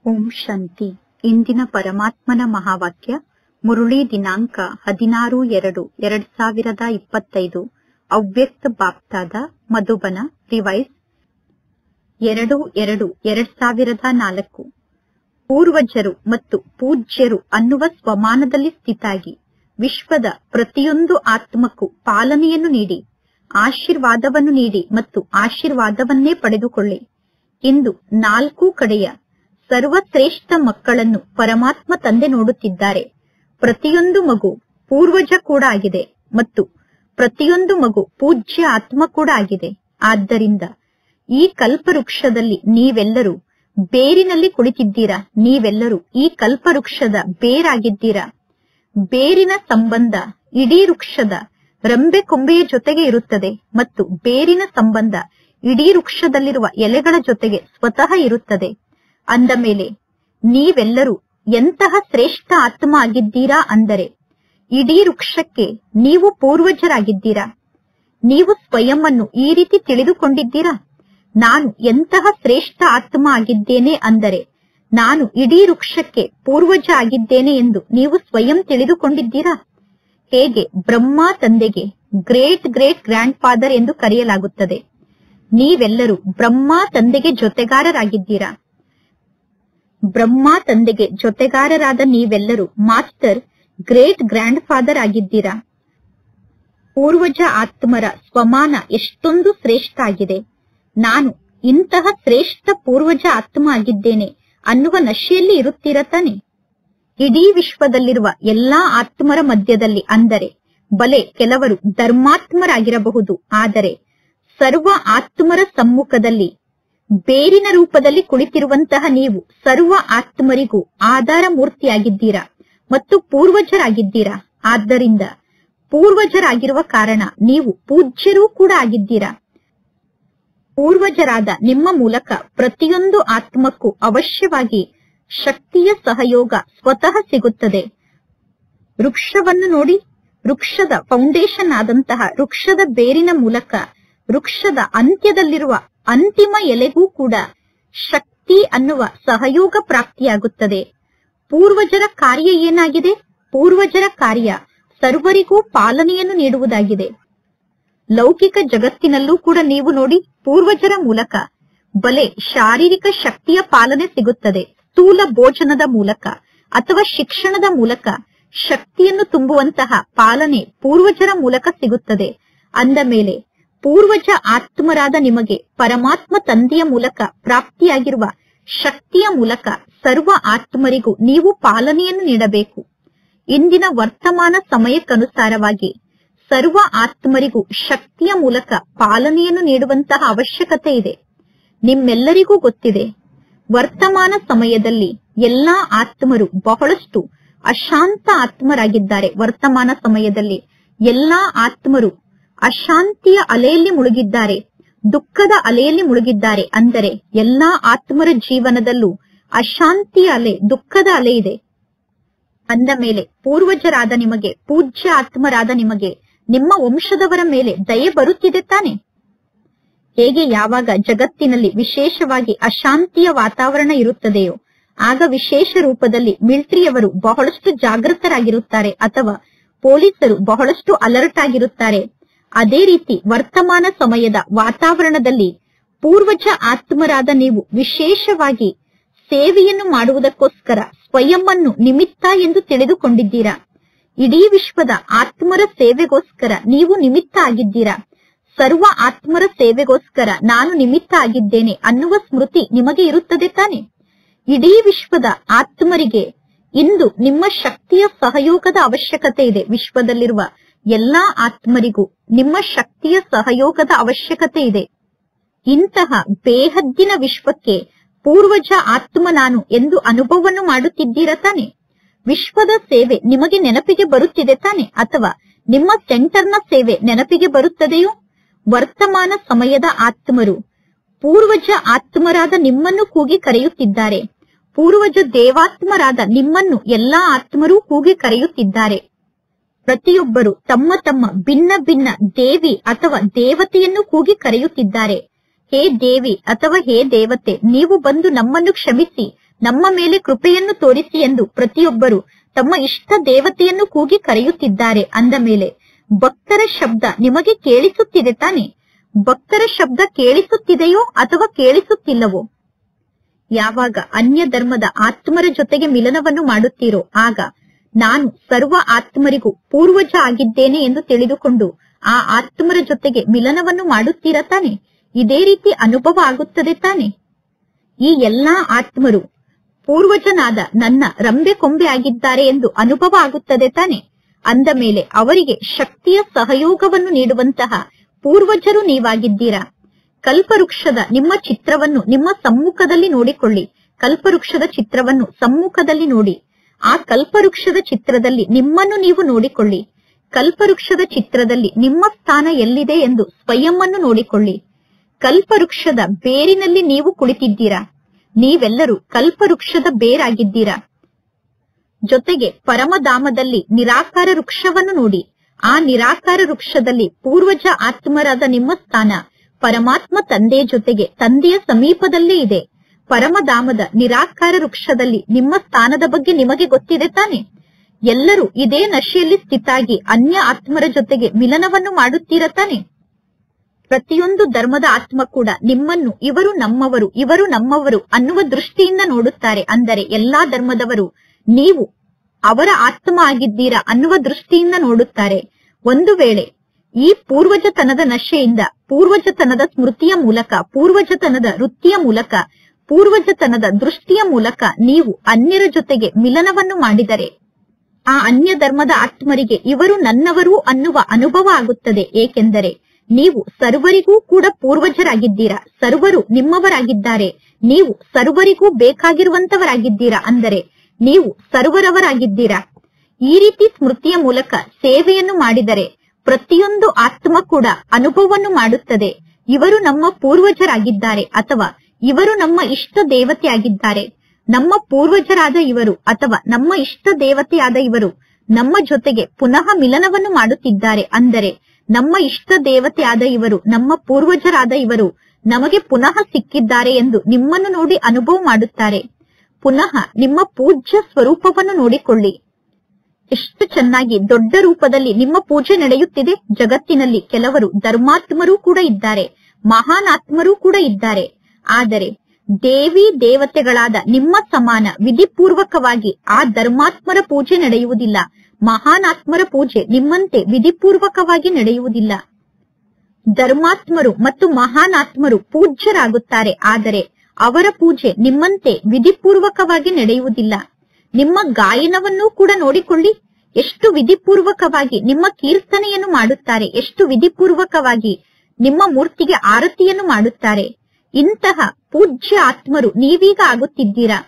ಓಂ ಶಾಂತಿ. ಇಂದಿನ ಪರಮಾತ್ಮನ ಮಹಾವಾಕ್ಯ ಮುರುಳಿ ದಿನಾಂಕ 16/2/2025. ಅವ್ಯಕ್ತ ಬಾಪ್ತಾದ ಮಧುಬನ ರಿವೈಸ್ 2/2/2004. ಪೂರ್ವಜರು ಮತ್ತು ಪೂಜ್ಯರು ಅನ್ನುವ ಸ್ವಮಾನದಲ್ಲಿ ಸ್ಥಿತಾಗಿ ವಿಶ್ವದ ಪ್ರತಿಯೊಂದು ಆತ್ಮಕ್ಕೂ ಪಾಲನೆಯನ್ನು ನೀಡಿ ಆಶೀರ್ವಾದವನ್ನು ನೀಡಿ ಮತ್ತು ಆಶೀರ್ವಾದವನ್ನೇ ಪಡೆದುಕೊಳ್ಳಿ. ಇಂದು 4 ಕಡೆಯ ಸರ್ವಶ್ರೇಷ್ಠ ಮಕ್ಕಳನ್ನು ಪರಮಾತ್ಮ ತಂದೆ ನೋಡುತ್ತಿದ್ದಾರೆ. ಪ್ರತಿಯೊಂದು ಮಗು ಪೂರ್ವಜ ಕೂಡ ಆಗಿದೆ ಮತ್ತು ಪ್ರತಿಯೊಂದು ಮಗು ಪೂಜ್ಯ ಆತ್ಮ ಕೂಡ ಆಗಿದೆ. ಆದ್ದರಿಂದ ಈ ಕಲ್ಪವೃಕ್ಷದಲ್ಲಿ ನೀವೆಲ್ಲರೂ ಬೇರಿನಲ್ಲಿ ಕುಳಿತಿದ್ದೀರಾ. ನೀವೆಲ್ಲರೂ ಈ ಕಲ್ಪವೃಕ್ಷದ ಬೇರಾಗಿದ್ದೀರಾ. ಬೇರಿನ ಸಂಬಂಧ ಇಡೀ ವೃಕ್ಷದ ರಂಬೆ ಕೊಂಬೆಯ ಜೊತೆಗೆ ಇರುತ್ತದೆ ಮತ್ತು ಬೇರಿನ ಸಂಬಂಧ ಇಡೀ ವೃಕ್ಷದಲ್ಲಿರುವ ಎಲೆಗಳ ಜೊತೆಗೆ ಸ್ವತಃ ಇರುತ್ತದೆ. ಅಂದ ಮೇಲೆ ನೀವೆಲ್ಲರೂ ಎಂತಹ ಶ್ರೇಷ್ಠ ಆತ್ಮ ಆಗಿದ್ದೀರಾ ಅಂದರೆ ಇಡೀ ವೃಕ್ಷಕ್ಕೆ ನೀವು ಪೂರ್ವಜರಾಗಿದ್ದೀರಾ. ನೀವು ಸ್ವಯಂವನ್ನು ಈ ರೀತಿ ತಿಳಿದುಕೊಂಡಿದ್ದೀರಾ. ನಾನು ಎಂತಹ ಶ್ರೇಷ್ಠ ಆತ್ಮ ಆಗಿದ್ದೇನೆ ಅಂದರೆ ನಾನು ಇಡೀ ವೃಕ್ಷಕ್ಕೆ ಪೂರ್ವಜ ಆಗಿದ್ದೇನೆ ಎಂದು ನೀವು ಸ್ವಯಂ ತಿಳಿದುಕೊಂಡಿದ್ದೀರಾ. ಹೇಗೆ ಬ್ರಹ್ಮ ತಂದೆಗೆ ಗ್ರೇಟ್ ಗ್ರೇಟ್ ಗ್ರ್ಯಾಂಡ್ ಫಾದರ್ ಎಂದು ಕರೆಯಲಾಗುತ್ತದೆ, ನೀವೆಲ್ಲರೂ ಬ್ರಹ್ಮ ತಂದೆಗೆ ಜೊತೆಗಾರರಾಗಿದ್ದೀರಾ. ಬ್ರಹ್ಮ ತಂದೆಗೆ ಜೊತೆಗಾರರಾದ ನೀವೆಲ್ಲರೂ ಮಾಸ್ಟರ್ ಗ್ರೇಟ್ ಗ್ರ್ಯಾಂಡ್ ಫಾದರ್ ಆಗಿದ್ದೀರಾ. ಪೂರ್ವಜ ಆತ್ಮರ ಸ್ವಮಾನ ಎಷ್ಟೊಂದು ಶ್ರೇಷ್ಠ ಆಗಿದೆ. ನಾನು ಇಂತಹ ಶ್ರೇಷ್ಠ ಪೂರ್ವಜ ಆತ್ಮ ಆಗಿದ್ದೇನೆ ಅನ್ನುವ ನಶೆಯಲ್ಲಿ ಇರುತ್ತೀರಾ ತಾನೆ. ಇಡೀ ವಿಶ್ವದಲ್ಲಿರುವ ಎಲ್ಲಾ ಆತ್ಮರ ಮಧ್ಯದಲ್ಲಿ ಅಂದರೆ ಬಲೆ ಕೆಲವರು ಧರ್ಮಾತ್ಮರಾಗಿರಬಹುದು, ಆದರೆ ಸರ್ವ ಆತ್ಮರ ಸಮ್ಮುಖದಲ್ಲಿ ಬೇರಿನ ರೂಪದಲ್ಲಿ ಕುಳಿತಿರುವಂತಹ ನೀವು ಸರ್ವ ಆತ್ಮರಿಗೂ ಆಧಾರ ಮೂರ್ತಿಯಾಗಿದ್ದೀರಾ ಮತ್ತು ಪೂರ್ವಜರಾಗಿದ್ದೀರಾ. ಆದ್ದರಿಂದ ಪೂರ್ವಜರಾಗಿರುವ ಕಾರಣ ನೀವು ಪೂಜ್ಯರೂ ಕೂಡ ಆಗಿದ್ದೀರಾ. ಪೂರ್ವಜರಾದ ನಿಮ್ಮ ಮೂಲಕ ಪ್ರತಿಯೊಂದು ಆತ್ಮಕ್ಕೂ ಅವಶ್ಯವಾಗಿ ಶಕ್ತಿಯ ಸಹಯೋಗ ಸ್ವತಃ ಸಿಗುತ್ತದೆ. ವೃಕ್ಷವನ್ನು ನೋಡಿ, ವೃಕ್ಷದ ಫೌಂಡೇಶನ್ ಆದಂತಹ ವೃಕ್ಷದ ಬೇರಿನ ಮೂಲಕ ವೃಕ್ಷದ ಅಂತ್ಯದಲ್ಲಿರುವ ಅಂತಿಮ ಎಲೆಗೂ ಕೂಡ ಶಕ್ತಿ ಅನ್ನುವ ಸಹಯೋಗ ಪ್ರಾಪ್ತಿಯಾಗುತ್ತದೆ. ಪೂರ್ವಜರ ಕಾರ್ಯ ಏನಾಗಿದೆ? ಪೂರ್ವಜರ ಕಾರ್ಯ ಸರ್ವರಿಗೂ ಪಾಲನೆಯನ್ನು ನೀಡುವುದಾಗಿದೆ. ಲೌಕಿಕ ಜಗತ್ತಿನಲ್ಲೂ ಕೂಡ ನೀವು ನೋಡಿ, ಪೂರ್ವಜರ ಮೂಲಕ ಬಲೆ ಶಾರೀರಿಕ ಶಕ್ತಿಯ ಪಾಲನೆ ಸಿಗುತ್ತದೆ. ಸ್ಥೂಲ ಭೋಜನದ ಮೂಲಕ ಅಥವಾ ಶಿಕ್ಷಣದ ಮೂಲಕ ಶಕ್ತಿಯನ್ನು ತುಂಬುವಂತಹ ಪಾಲನೆ ಪೂರ್ವಜರ ಮೂಲಕ ಸಿಗುತ್ತದೆ. ಅಂದ ಮೇಲೆ ಪೂರ್ವಜ ಆತ್ಮರಾದ ನಿಮಗೆ ಪರಮಾತ್ಮ ತಂದೆಯ ಮೂಲಕ ಪ್ರಾಪ್ತಿಯಾಗಿರುವ ಶಕ್ತಿಯ ಮೂಲಕ ಸರ್ವ ಆತ್ಮರಿಗೂ ನೀವು ಪಾಲನೆಯನ್ನು ನೀಡಬೇಕು. ಇಂದಿನ ವರ್ತಮಾನ ಸಮಯಕ್ಕನುಸಾರವಾಗಿ ಸರ್ವ ಆತ್ಮರಿಗೂ ಶಕ್ತಿಯ ಮೂಲಕ ಪಾಲನೆಯನ್ನು ನೀಡುವಂತಹ ಅವಶ್ಯಕತೆ ಇದೆ. ನಿಮ್ಮೆಲ್ಲರಿಗೂ ಗೊತ್ತಿದೆ, ವರ್ತಮಾನ ಸಮಯದಲ್ಲಿ ಎಲ್ಲಾ ಆತ್ಮರು ಬಹಳಷ್ಟು ಅಶಾಂತ ಆತ್ಮರಾಗಿದ್ದಾರೆ. ವರ್ತಮಾನ ಸಮಯದಲ್ಲಿ ಎಲ್ಲಾ ಆತ್ಮರು ಅಶಾಂತಿಯ ಅಲೆಯಲ್ಲಿ ಮುಳುಗಿದ್ದಾರೆ, ದುಃಖದ ಅಲೆಯಲ್ಲಿ ಮುಳುಗಿದ್ದಾರೆ. ಅಂದರೆ ಎಲ್ಲಾ ಆತ್ಮರ ಜೀವನದಲ್ಲೂ ಅಶಾಂತಿಯ ಅಲೆ, ದುಃಖದ ಅಲೆ ಇದೆ. ಅಂದ ಮೇಲೆ ಪೂರ್ವಜರಾದ ನಿಮಗೆ, ಪೂಜ್ಯ ಆತ್ಮರಾದ ನಿಮಗೆ ನಿಮ್ಮ ವಂಶದವರ ಮೇಲೆ ದಯೆ ಬರುತ್ತಿದೆ ತಾನೆ. ಹೇಗೆ ಯಾವಾಗ ಜಗತ್ತಿನಲ್ಲಿ ವಿಶೇಷವಾಗಿ ಅಶಾಂತಿಯ ವಾತಾವರಣ ಇರುತ್ತದೆಯೋ ಆಗ ವಿಶೇಷ ರೂಪದಲ್ಲಿ ಮಿಲಿಟರಿಯವರು ಬಹಳಷ್ಟು ಜಾಗೃತರಾಗಿರುತ್ತಾರೆ ಅಥವಾ ಪೊಲೀಸರು ಬಹಳಷ್ಟು ಅಲರ್ಟ್ ಆಗಿರುತ್ತಾರೆ. ಅದೇ ರೀತಿ ವರ್ತಮಾನ ಸಮಯದ ವಾತಾವರಣದಲ್ಲಿ ಪೂರ್ವಜ ಆತ್ಮರಾದ ನೀವು ವಿಶೇಷವಾಗಿ ಸೇವೆಯನ್ನು ಮಾಡುವುದಕ್ಕೋಸ್ಕರ ಸ್ವಯಂವನ್ನು ನಿಮಿತ್ತ ಎಂದು ತಿಳಿದುಕೊಂಡಿದ್ದೀರಾ. ಇಡೀ ವಿಶ್ವದ ಆತ್ಮರ ಸೇವೆಗೋಸ್ಕರ ನೀವು ನಿಮಿತ್ತ ಆಗಿದ್ದೀರಾ. ಸರ್ವ ಆತ್ಮರ ಸೇವೆಗೋಸ್ಕರ ನಾನು ನಿಮಿತ್ತ ಆಗಿದ್ದೇನೆ ಅನ್ನುವ ಸ್ಮೃತಿ ನಿಮಗೆ ಇರುತ್ತದೆ ತಾನೆ. ಇಡೀ ವಿಶ್ವದ ಆತ್ಮರಿಗೆ ಇಂದು ನಿಮ್ಮ ಶಕ್ತಿಯ ಸಹಯೋಗದ ಅವಶ್ಯಕತೆ ಇದೆ. ವಿಶ್ವದಲ್ಲಿರುವ ಎಲ್ಲಾ ಆತ್ಮರಿಗೂ ನಿಮ್ಮ ಶಕ್ತಿಯ ಸಹಯೋಗದ ಅವಶ್ಯಕತೆ ಇದೆ. ಇಂತಹ ಬೇಹದ್ದಿನ ವಿಶ್ವಕ್ಕೆ ಪೂರ್ವಜ ಆತ್ಮ ನಾನು ಎಂದು ಅನುಭವವನ್ನು ಮಾಡುತ್ತಿದ್ದೀರಾ ತಾನೆ. ವಿಶ್ವದ ಸೇವೆ ನಿಮಗೆ ನೆನಪಿಗೆ ಬರುತ್ತಿದೆ ತಾನೆ, ಅಥವಾ ನಿಮ್ಮ ಸೆಂಟರ್ನ ಸೇವೆ ನೆನಪಿಗೆ ಬರುತ್ತದೆಯೋ? ವರ್ತಮಾನ ಸಮಯದ ಆತ್ಮರು ಪೂರ್ವಜ ಆತ್ಮರಾದ ನಿಮ್ಮನ್ನು ಕೂಗಿ ಕರೆಯುತ್ತಿದ್ದಾರೆ. ಪೂರ್ವಜ ದೇವಾತ್ಮರಾದ ನಿಮ್ಮನ್ನು ಎಲ್ಲಾ ಆತ್ಮರೂ ಕೂಗಿ ಕರೆಯುತ್ತಿದ್ದಾರೆ. ಪ್ರತಿಯೊಬ್ಬರು ತಮ್ಮ ತಮ್ಮ ಭಿನ್ನ ಭಿನ್ನ ದೇವಿ ಅಥವಾ ದೇವತೆಯನ್ನು ಕೂಗಿ ಕರೆಯುತ್ತಿದ್ದಾರೆ. ಹೇ ದೇವಿ ಅಥವಾ ಹೇ ದೇವತೆ, ನೀವು ಬಂದು ನಮ್ಮನ್ನು ಕ್ಷಮಿಸಿ, ನಮ್ಮ ಮೇಲೆ ಕೃಪೆಯನ್ನು ತೋರಿಸಿ ಎಂದು ಪ್ರತಿಯೊಬ್ಬರು ತಮ್ಮ ಇಷ್ಟ ದೇವತೆಯನ್ನು ಕೂಗಿ ಕರೆಯುತ್ತಿದ್ದಾರೆ ಅಂದ ಮೇಲೆ ಭಕ್ತರ ಶಬ್ದ ನಿಮಗೆ ಕೇಳಿಸುತ್ತಿದೆ ತಾನೆ? ಭಕ್ತರ ಶಬ್ದ ಕೇಳಿಸುತ್ತಿದೆಯೋ ಅಥವಾ ಕೇಳಿಸುತ್ತಿಲ್ಲವೋ? ಯಾವಾಗ ಅನ್ಯ ಧರ್ಮದ ಆತ್ಮರ ಜೊತೆಗೆ ಮಿಲನವನ್ನು ಮಾಡುತ್ತೀರೋ ಆಗ ನಾನು ಸರ್ವ ಆತ್ಮರಿಗೂ ಪೂರ್ವಜ ಆಗಿದ್ದೇನೆ ಎಂದು ತಿಳಿದುಕೊಂಡು ಆ ಆತ್ಮರ ಜೊತೆಗೆ ಮಿಲನವನ್ನು ಮಾಡುತ್ತೀರಾ ತಾನೆ? ಇದೇ ರೀತಿ ಅನುಭವ ಆಗುತ್ತದೆ ತಾನೆ? ಈ ಎಲ್ಲಾ ಆತ್ಮರು ಪೂರ್ವಜನಾದ ನನ್ನ ರಂಬೆ ಕೊಂಬೆ ಆಗಿದ್ದಾರೆ ಎಂದು ಅನುಭವ ಆಗುತ್ತದೆ ತಾನೆ? ಅಂದ ಮೇಲೆ ಅವರಿಗೆ ಶಕ್ತಿಯ ಸಹಯೋಗವನ್ನು ನೀಡುವಂತಹ ಪೂರ್ವಜರು ನೀವಾಗಿದ್ದೀರಾ. ಕಲ್ಪವೃಕ್ಷದ ನಿಮ್ಮ ಚಿತ್ರವನ್ನು ನಿಮ್ಮ ಸಮ್ಮುಖದಲ್ಲಿ ನೋಡಿಕೊಳ್ಳಿ. ಕಲ್ಪವೃಕ್ಷದ ಚಿತ್ರವನ್ನು ಸಮ್ಮುಖದಲ್ಲಿ ನೋಡಿ. ಆ ಕಲ್ಪವೃಕ್ಷದ ಚಿತ್ರದಲ್ಲಿ ನಿಮ್ಮನ್ನು ನೀವು ನೋಡಿಕೊಳ್ಳಿ. ಕಲ್ಪವೃಕ್ಷದ ಚಿತ್ರದಲ್ಲಿ ನಿಮ್ಮ ಸ್ಥಾನ ಎಲ್ಲಿದೆ ಎಂದು ಸ್ವಯಂವನ್ನು ನೋಡಿಕೊಳ್ಳಿ. ಕಲ್ಪವೃಕ್ಷದ ಬೇರಿನಲ್ಲಿ ನೀವು ಕುಳಿತಿದ್ದೀರಾ. ನೀವೆಲ್ಲರೂ ಕಲ್ಪವೃಕ್ಷದ ಬೇರಾಗಿದ್ದೀರಾ. ಜೊತೆಗೆ ಪರಮಧಾಮದಲ್ಲಿ ನಿರಾಕಾರ ವೃಕ್ಷವನ್ನು ನೋಡಿ. ಆ ನಿರಾಕಾರ ವೃಕ್ಷದಲ್ಲಿ ಪೂರ್ವಜ ಆತ್ಮರಾದ ನಿಮ್ಮ ಸ್ಥಾನ ಪರಮಾತ್ಮ ತಂದೆಯ ಜೊತೆಗೆ ತಂದೆಯ ಸಮೀಪದಲ್ಲೇ ಇದೆ. ಪರಮಧಾಮದ ನಿರಾಕಾರ ವೃಕ್ಷದಲ್ಲಿ ನಿಮ್ಮ ಸ್ಥಾನದ ಬಗ್ಗೆ ನಿಮಗೆ ಗೊತ್ತಿದೆ ತಾನೆ? ಎಲ್ಲರೂ ಇದೇ ನಶೆಯಲ್ಲಿ ಸ್ಥಿತಾಗಿ ಅನ್ಯ ಆತ್ಮರ ಜೊತೆಗೆ ಮಿಲನವನ್ನು ಮಾಡುತ್ತೀರ ತಾನೆ? ಪ್ರತಿಯೊಂದು ಧರ್ಮದ ಆತ್ಮ ಕೂಡ ನಿಮ್ಮನ್ನು ಇವರು ನಮ್ಮವರು ಇವರು ನಮ್ಮವರು ಅನ್ನುವ ದೃಷ್ಟಿಯಿಂದ ನೋಡುತ್ತಾರೆ. ಅಂದರೆ ಎಲ್ಲಾ ಧರ್ಮದವರು ನೀವು ಅವರ ಆತ್ಮ ಆಗಿದ್ದೀರಾ ಅನ್ನುವ ದೃಷ್ಟಿಯಿಂದ ನೋಡುತ್ತಾರೆ. ಒಂದು ವೇಳೆ ಈ ಪೂರ್ವಜತನದ ನಶೆಯಿಂದ ಪೂರ್ವಜತನದ ಸ್ಮೃತಿಯ ಮೂಲಕ ಪೂರ್ವಜತನದ ವೃತ್ತಿಯ ಮೂಲಕ ಪೂರ್ವಜತನದ ದೃಷ್ಟಿಯ ಮೂಲಕ ನೀವು ಅನ್ಯರ ಜೊತೆಗೆ ಮಿಲನವನ್ನು ಮಾಡಿದರೆ ಆ ಅನ್ಯ ಧರ್ಮದ ಆತ್ಮರಿಗೆ ಇವರು ನನ್ನವರು ಅನ್ನುವ ಅನುಭವ ಆಗುತ್ತದೆ. ಏಕೆಂದರೆ ನೀವು ಸರ್ವರಿಗೂ ಕೂಡ ಪೂರ್ವಜರಾಗಿದ್ದೀರಾ. ಸರ್ವರು ನಿಮ್ಮವರಾಗಿದ್ದಾರೆ. ನೀವು ಸರ್ವರಿಗೂ ಬೇಕಾಗಿರುವಂತವರಾಗಿದ್ದೀರಾ. ಅಂದರೆ ನೀವು ಸರ್ವರವರಾಗಿದ್ದೀರಾ. ಈ ರೀತಿ ಸ್ಮೃತಿಯ ಮೂಲಕ ಸೇವೆಯನ್ನು ಮಾಡಿದರೆ ಪ್ರತಿಯೊಂದು ಆತ್ಮ ಕೂಡ ಅನುಭವವನ್ನು ಮಾಡುತ್ತದೆ. ಇವರು ನಮ್ಮ ಪೂರ್ವಜರಾಗಿದ್ದಾರೆ ಅಥವಾ ಇವರು ನಮ್ಮ ಇಷ್ಟ ದೇವತೆಯಾಗಿದ್ದಾರೆ. ನಮ್ಮ ಪೂರ್ವಜರಾದ ಇವರು ಅಥವಾ ನಮ್ಮ ಇಷ್ಟ ದೇವತೆಯಾದ ಇವರು ನಮ್ಮ ಜೊತೆಗೆ ಪುನಃ ಮಿಲನವನ್ನು ಮಾಡುತ್ತಿದ್ದಾರೆ. ಅಂದರೆ ನಮ್ಮ ಇಷ್ಟ ದೇವತೆಯಾದ ಇವರು ನಮ್ಮ ಪೂರ್ವಜರಾದ ಇವರು ನಮಗೆ ಪುನಃ ಸಿಕ್ಕಿದ್ದಾರೆ ಎಂದು ನಿಮ್ಮನ್ನು ನೋಡಿ ಅನುಭವ ಮಾಡುತ್ತಾರೆ. ಪುನಃ ನಿಮ್ಮ ಪೂಜ್ಯ ಸ್ವರೂಪವನ್ನು ನೋಡಿಕೊಳ್ಳಿ. ಎಷ್ಟು ಚೆನ್ನಾಗಿ ದೊಡ್ಡ ರೂಪದಲ್ಲಿ ನಿಮ್ಮ ಪೂಜೆ ನಡೆಯುತ್ತಿದೆ. ಜಗತ್ತಿನಲ್ಲಿ ಕೆಲವರು ಧರ್ಮಾತ್ಮರೂ ಕೂಡ ಇದ್ದಾರೆ, ಮಹಾನ್ ಆತ್ಮರೂ ಕೂಡ ಇದ್ದಾರೆ. ಆದರೆ ದೇವಿ ದೇವತೆಗಳಾದ ನಿಮ್ಮ ಸಮಾನ ವಿಧಿಪೂರ್ವಕವಾಗಿ ಆ ಧರ್ಮಾತ್ಮರ ಪೂಜೆ ನಡೆಯುವುದಿಲ್ಲ. ಮಹಾನ್ ಆತ್ಮರ ಪೂಜೆ ನಿಮ್ಮಂತೆ ವಿಧಿಪೂರ್ವಕವಾಗಿ ನಡೆಯುವುದಿಲ್ಲ. ಧರ್ಮಾತ್ಮರು ಮತ್ತು ಮಹಾನ್ ಆತ್ಮರು ಪೂಜ್ಯರಾಗುತ್ತಾರೆ. ಆದರೆ ಅವರ ಪೂಜೆ ನಿಮ್ಮಂತೆ ವಿಧಿಪೂರ್ವಕವಾಗಿ ನಡೆಯುವುದಿಲ್ಲ. ನಿಮ್ಮ ಗಾಯನವನ್ನೂ ಕೂಡ ನೋಡಿಕೊಳ್ಳಿ. ಎಷ್ಟು ವಿಧಿಪೂರ್ವಕವಾಗಿ ನಿಮ್ಮ ಕೀರ್ತನೆಯನ್ನು ಮಾಡುತ್ತಾರೆ, ಎಷ್ಟು ವಿಧಿಪೂರ್ವಕವಾಗಿ ನಿಮ್ಮ ಮೂರ್ತಿಗೆ ಆರತಿಯನ್ನು ಮಾಡುತ್ತಾರೆ. ಇಂತಹ ಪೂಜ್ಯ ಆತ್ಮರು ನೀವೀಗ ಆಗುತ್ತಿದ್ದೀರಾ.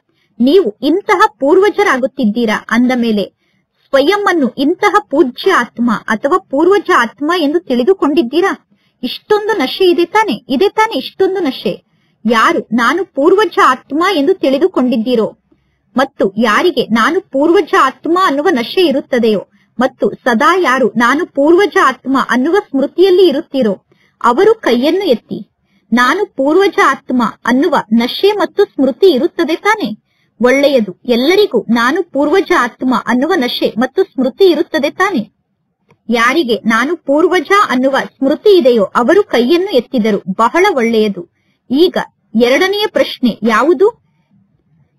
ನೀವು ಇಂತಹ ಪೂರ್ವಜರಾಗುತ್ತಿದ್ದೀರಾ. ಅಂದ ಮೇಲೆ ಸ್ವಯಂ ಅನ್ನು ಇಂತಹ ಪೂಜ್ಯ ಆತ್ಮ ಅಥವಾ ಪೂರ್ವಜ ಆತ್ಮ ಎಂದು ತಿಳಿದುಕೊಂಡಿದ್ದೀರಾ. ಇಷ್ಟೊಂದು ನಶೆ ಇದೆ ತಾನೆ? ಇದೆ ತಾನೆ ಇಷ್ಟೊಂದು ನಶೆ. ಯಾರು ನಾನು ಪೂರ್ವಜ ಆತ್ಮ ಎಂದು ತಿಳಿದುಕೊಂಡಿದ್ದೀರೋ ಮತ್ತು ಯಾರಿಗೆ ನಾನು ಪೂರ್ವಜ ಆತ್ಮ ಅನ್ನುವ ನಶೆ ಇರುತ್ತದೆಯೋ ಮತ್ತು ಸದಾ ಯಾರು ನಾನು ಪೂರ್ವಜ ಆತ್ಮ ಅನ್ನುವ ಸ್ಮೃತಿಯಲ್ಲಿ ಇರುತ್ತೀರೋ ಅವರು ಕೈಯನ್ನು ಎತ್ತಿ. ನಾನು ಪೂರ್ವಜ ಆತ್ಮ ಅನ್ನುವ ನಶೆ ಮತ್ತು ಸ್ಮೃತಿ ಇರುತ್ತದೆ ತಾನೆ? ಒಳ್ಳೆಯದು. ಎಲ್ಲರಿಗೂ ನಾನು ಪೂರ್ವಜ ಆತ್ಮ ಅನ್ನುವ ನಶೆ ಮತ್ತು ಸ್ಮೃತಿ ಇರುತ್ತದೆ ತಾನೆ? ಯಾರಿಗೆ ನಾನು ಪೂರ್ವಜ ಅನ್ನುವ ಸ್ಮೃತಿ ಇದೆಯೋ ಅವರು ಕೈಯನ್ನು ಎತ್ತಿದರು. ಬಹಳ ಒಳ್ಳೆಯದು. ಈಗ ಎರಡನೆಯ ಪ್ರಶ್ನೆ ಯಾವುದು?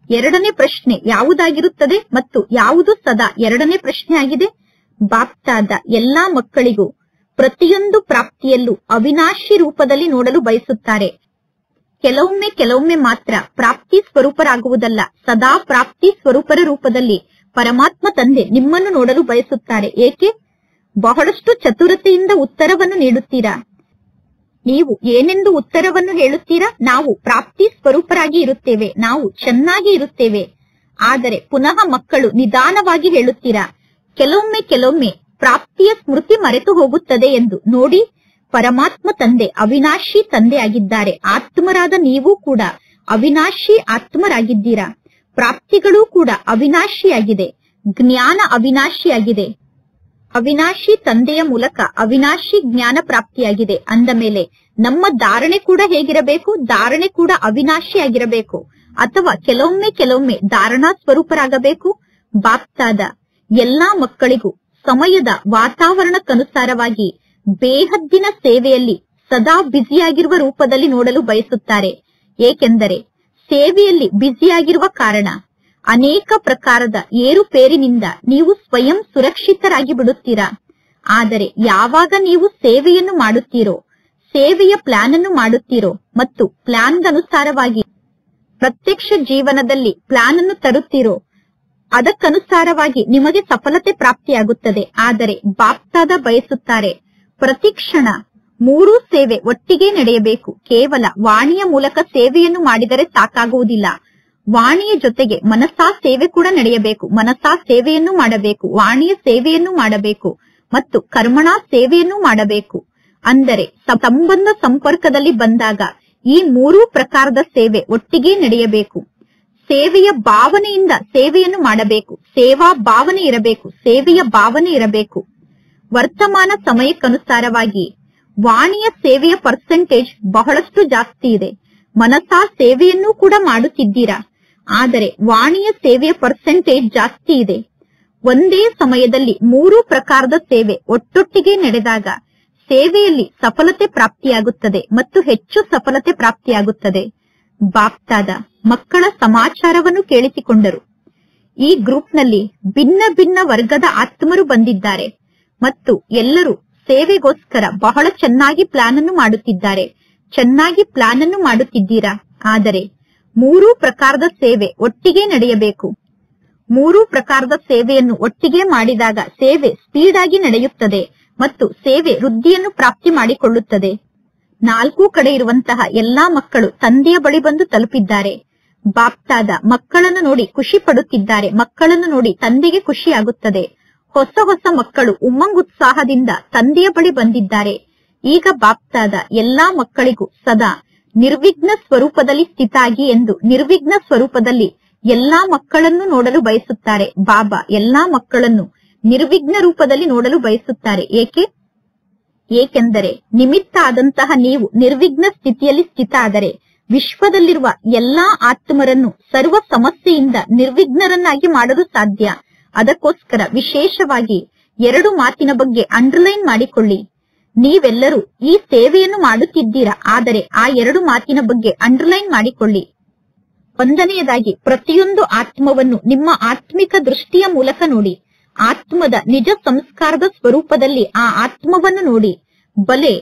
ಎರಡನೇ ಪ್ರಶ್ನೆ ಯಾವುದಾಗಿರುತ್ತದೆ ಮತ್ತು ಯಾವುದು ಸದಾ ಎರಡನೇ ಪ್ರಶ್ನೆ ಆಗಿದೆ? ಬಾಪ್ತಾದ ಎಲ್ಲಾ ಮಕ್ಕಳಿಗೂ ಪ್ರತಿಯೊಂದು ಪ್ರಾಪ್ತಿಯಲ್ಲೂ ಅವಿನಾಶಿ ರೂಪದಲ್ಲಿ ನೋಡಲು ಬಯಸುತ್ತಾರೆ. ಕೆಲವೊಮ್ಮೆ ಮಾತ್ರ ಪ್ರಾಪ್ತಿ ಸ್ವರೂಪರಾಗುವುದಲ್ಲ, ಸದಾ ಪ್ರಾಪ್ತಿ ಸ್ವರೂಪರ ರೂಪದಲ್ಲಿ ಪರಮಾತ್ಮ ತಂದೆ ನಿಮ್ಮನ್ನು ನೋಡಲು ಬಯಸುತ್ತಾರೆ. ಏಕೆ? ಬಹಳಷ್ಟು ಚತುರತೆಯಿಂದ ಉತ್ತರವನ್ನು ನೀಡುತ್ತೀರಾ. ನೀವು ಏನೆಂದು ಉತ್ತರವನ್ನು ಹೇಳುತ್ತೀರಾ? ನಾವು ಪ್ರಾಪ್ತಿ ಸ್ವರೂಪರಾಗಿ ಇರುತ್ತೇವೆ, ನಾವು ಚೆನ್ನಾಗಿ ಇರುತ್ತೇವೆ. ಆದರೆ ಪುನಃ ಮಕ್ಕಳು ನಿಧಾನವಾಗಿ ಹೇಳುತ್ತೀರಾ, ಕೆಲವೊಮ್ಮೆ ಪ್ರಾಪ್ತಿಯ ಸ್ಮೃತಿ ಮರೆತು ಹೋಗುತ್ತದೆ ಎಂದು. ನೋಡಿ, ಪರಮಾತ್ಮ ತಂದೆ ಅವಿನಾಶಿ ತಂದೆ ಆಗಿದ್ದಾರೆ. ಆತ್ಮರಾದ ನೀವು ಕೂಡ ಅವಿನಾಶಿ ಆತ್ಮರಾಗಿದ್ದೀರಾ. ಪ್ರಾಪ್ತಿಗಳೂ ಕೂಡ ಅವಿನಾಶಿಯಾಗಿದೆ. ಜ್ಞಾನ ಅವಿನಾಶಿಯಾಗಿದೆ. ಅವಿನಾಶಿ ತಂದೆಯ ಮೂಲಕ ಅವಿನಾಶಿ ಜ್ಞಾನ ಪ್ರಾಪ್ತಿಯಾಗಿದೆ. ಅಂದ ಮೇಲೆ ನಮ್ಮ ಧಾರಣೆ ಕೂಡ ಹೇಗಿರಬೇಕು? ಧಾರಣೆ ಕೂಡ ಅವಿನಾಶಿಯಾಗಿರಬೇಕು. ಅಥವಾ ಕೆಲವೊಮ್ಮೆ ಧಾರಣಾ ಸ್ವರೂಪರಾಗಬೇಕು? ಬಾಪ್ತಾದ ಎಲ್ಲಾ ಮಕ್ಕಳಿಗೂ ಸಮಯದ ವಾತಾವರಣಕ್ಕನುಸಾರವಾಗಿ ಬೇಹದ್ದಿನ ಸೇವೆಯಲ್ಲಿ ಸದಾ ಬ್ಯುಸಿಯಾಗಿರುವ ರೂಪದಲ್ಲಿ ನೋಡಲು ಬಯಸುತ್ತಾರೆ. ಏಕೆಂದರೆ ಸೇವೆಯಲ್ಲಿ ಬ್ಯುಸಿಯಾಗಿರುವ ಕಾರಣ ಅನೇಕ ಪ್ರಕಾರದ ಏರುಪೇರಿನಿಂದ ನೀವು ಸ್ವಯಂ ಸುರಕ್ಷಿತರಾಗಿ ಬಿಡುತ್ತೀರಾ. ಆದರೆ ಯಾವಾಗ ನೀವು ಸೇವೆಯನ್ನು ಮಾಡುತ್ತೀರೋ, ಸೇವೆಯ ಪ್ಲಾನ್ ಅನ್ನು ಮಾಡುತ್ತೀರೋ ಮತ್ತು ಪ್ಲಾನ್ಗನುಸಾರವಾಗಿ ಪ್ರತ್ಯಕ್ಷ ಜೀವನದಲ್ಲಿ ಪ್ಲಾನ್ ಅನ್ನು ತರುತ್ತೀರೋ, ಅದಕ್ಕನುಸಾರವಾಗಿ ನಿಮಗೆ ಸಫಲತೆ ಪ್ರಾಪ್ತಿಯಾಗುತ್ತದೆ. ಆದರೆ ಬಾಪ್ತಾದ ಬಯಸುತ್ತಾರೆ ಪ್ರತಿ ಕ್ಷಣ 3 ಸೇವೆ ಒಟ್ಟಿಗೆ ನಡೆಯಬೇಕು. ಕೇವಲ ವಾಣಿಯ ಮೂಲಕ ಸೇವೆಯನ್ನು ಮಾಡಿದರೆ ಸಾಕಾಗುವುದಿಲ್ಲ. ವಾಣಿಯ ಜೊತೆಗೆ ಮನಸಾ ಸೇವೆ ಕೂಡ ನಡೆಯಬೇಕು. ಮನಸಾ ಸೇವೆಯನ್ನು ಮಾಡಬೇಕು, ವಾಣಿಯ ಸೇವೆಯನ್ನು ಮಾಡಬೇಕು ಮತ್ತು ಕರ್ಮಣಾ ಸೇವೆಯನ್ನು ಮಾಡಬೇಕು. ಅಂದರೆ ಸಂಬಂಧ ಸಂಪರ್ಕದಲ್ಲಿ ಬಂದಾಗ ಈ 3 ಪ್ರಕಾರದ ಸೇವೆ ಒಟ್ಟಿಗೆ ನಡೆಯಬೇಕು. ಸೇವೆಯ ಭಾವನೆಯಿಂದ ಸೇವೆಯನ್ನು ಮಾಡಬೇಕು. ಸೇವಾ ಭಾವನೆ ಇರಬೇಕು, ಸೇವೆಯ ಭಾವನೆ ಇರಬೇಕು. ವರ್ತಮಾನ ಸಮಯಕ್ಕನುಸಾರವಾಗಿ ವಾಣಿಯ ಸೇವೆಯ ಪರ್ಸೆಂಟೇಜ್ ಬಹಳಷ್ಟು ಜಾಸ್ತಿ ಇದೆ. ಮನಸಾ ಸೇವೆಯನ್ನೂ ಕೂಡ ಮಾಡುತ್ತಿದ್ದೀರಾ, ಆದರೆ ವಾಣಿಯ ಸೇವೆಯ ಪರ್ಸೆಂಟೇಜ್ ಜಾಸ್ತಿ ಇದೆ. ಒಂದೇ ಸಮಯದಲ್ಲಿ 3 ಪ್ರಕಾರದ ಸೇವೆ ಒಟ್ಟೊಟ್ಟಿಗೆ ನಡೆದಾಗ ಸೇವೆಯಲ್ಲಿ ಸಫಲತೆ ಪ್ರಾಪ್ತಿಯಾಗುತ್ತದೆ ಮತ್ತು ಹೆಚ್ಚು ಸಫಲತೆ ಪ್ರಾಪ್ತಿಯಾಗುತ್ತದೆ. ಬಾಪ್ತಾದ ಮಕ್ಕಳ ಸಮಾಚಾರವನ್ನು ಕೇಳಿಸಿಕೊಂಡರು. ಈ ಗ್ರೂಪ್ನಲ್ಲಿ ಭಿನ್ನ ಭಿನ್ನ ವರ್ಗದ ಆತ್ಮರು ಬಂದಿದ್ದಾರೆ ಮತ್ತು ಎಲ್ಲರೂ ಸೇವೆಗೋಸ್ಕರ ಬಹಳ ಚೆನ್ನಾಗಿ ಪ್ಲಾನ್ ಅನ್ನು ಮಾಡುತ್ತಿದ್ದಾರೆ. ಚೆನ್ನಾಗಿ ಪ್ಲಾನ್ ಅನ್ನು ಮಾಡುತ್ತಿದ್ದೀರಾ, ಆದರೆ 3 ಪ್ರಕಾರದ ಸೇವೆ ಒಟ್ಟಿಗೆ ನಡೆಯಬೇಕು. 3 ಪ್ರಕಾರದ ಸೇವೆಯನ್ನು ಒಟ್ಟಿಗೆ ಮಾಡಿದಾಗ ಸೇವೆ ಸ್ಪೀಡ್ ಆಗಿ ನಡೆಯುತ್ತದೆ ಮತ್ತು ಸೇವೆ ವೃದ್ಧಿಯನ್ನು ಪ್ರಾಪ್ತಿ ಮಾಡಿಕೊಳ್ಳುತ್ತದೆ. 4 ಕಡೆ ಇರುವಂತಹ ಎಲ್ಲಾ ಮಕ್ಕಳು ತಂದೆಯ ಬಳಿ ಬಂದು ತಲುಪಿದ್ದಾರೆ. ಬಾಪ್ತಾದ ಮಕ್ಕಳನ್ನು ನೋಡಿ ಖುಷಿ ಪಡುತ್ತಿದ್ದಾರೆ. ಮಕ್ಕಳನ್ನು ನೋಡಿ ತಂದೆಗೆ ಖುಷಿಯಾಗುತ್ತದೆ. ಹೊಸ ಹೊಸ ಮಕ್ಕಳು ಉಮ್ಮಂಗುತ್ಸಾಹದಿಂದ ತಂದೆಯ ಬಳಿ ಬಂದಿದ್ದಾರೆ. ಈಗ ಬಾಪ್ತಾದ ಎಲ್ಲಾ ಮಕ್ಕಳಿಗೂ ಸದಾ ನಿರ್ವಿಘ್ನ ಸ್ವರೂಪದಲ್ಲಿ ಸ್ಥಿತಾಗಿ ಎಂದು ನಿರ್ವಿಘ್ನ ಸ್ವರೂಪದಲ್ಲಿ ಎಲ್ಲಾ ಮಕ್ಕಳನ್ನು ನೋಡಲು ಬಯಸುತ್ತಾರೆ. ಬಾಬಾ ಎಲ್ಲಾ ಮಕ್ಕಳನ್ನು ನಿರ್ವಿಘ್ನ ರೂಪದಲ್ಲಿ ನೋಡಲು ಬಯಸುತ್ತಾರೆ. ಏಕೆಂದರೆ ನಿಮಿತ್ತ ಆದಂತಹ ನೀವು ನಿರ್ವಿಘ್ನ ಸ್ಥಿತಿಯಲ್ಲಿ ಸ್ಥಿತ ಆದರೆ ವಿಶ್ವದಲ್ಲಿರುವ ಎಲ್ಲಾ ಆತ್ಮರನ್ನು ಸರ್ವ ಸಮಸ್ಯೆಯಿಂದ ನಿರ್ವಿಘ್ನರನ್ನಾಗಿ ಮಾಡಲು ಸಾಧ್ಯ. ಅದಕ್ಕೋಸ್ಕರ ವಿಶೇಷವಾಗಿ 2 ಮಾತಿನ ಬಗ್ಗೆ ಅಂಡರ್ಲೈನ್ ಮಾಡಿಕೊಳ್ಳಿ. ನೀವೆಲ್ಲರೂ ಈ ಸೇವೆಯನ್ನು ಮಾಡುತ್ತಿದ್ದೀರಾ, ಆದರೆ ಆ 2 ಮಾತಿನ ಬಗ್ಗೆ ಅಂಡರ್ಲೈನ್ ಮಾಡಿಕೊಳ್ಳಿ. ಒಂದನೆಯದಾಗಿ ಪ್ರತಿಯೊಂದು ಆತ್ಮವನ್ನು ನಿಮ್ಮ ಆತ್ಮಿಕ ದೃಷ್ಟಿಯ ಮೂಲಕ ನೋಡಿ. ಆತ್ಮದ ನಿಜ ಸಂಸ್ಕಾರದ ಸ್ವರೂಪದಲ್ಲಿ ಆ ಆತ್ಮವನ್ನು ನೋಡಿ. ಬಲೆ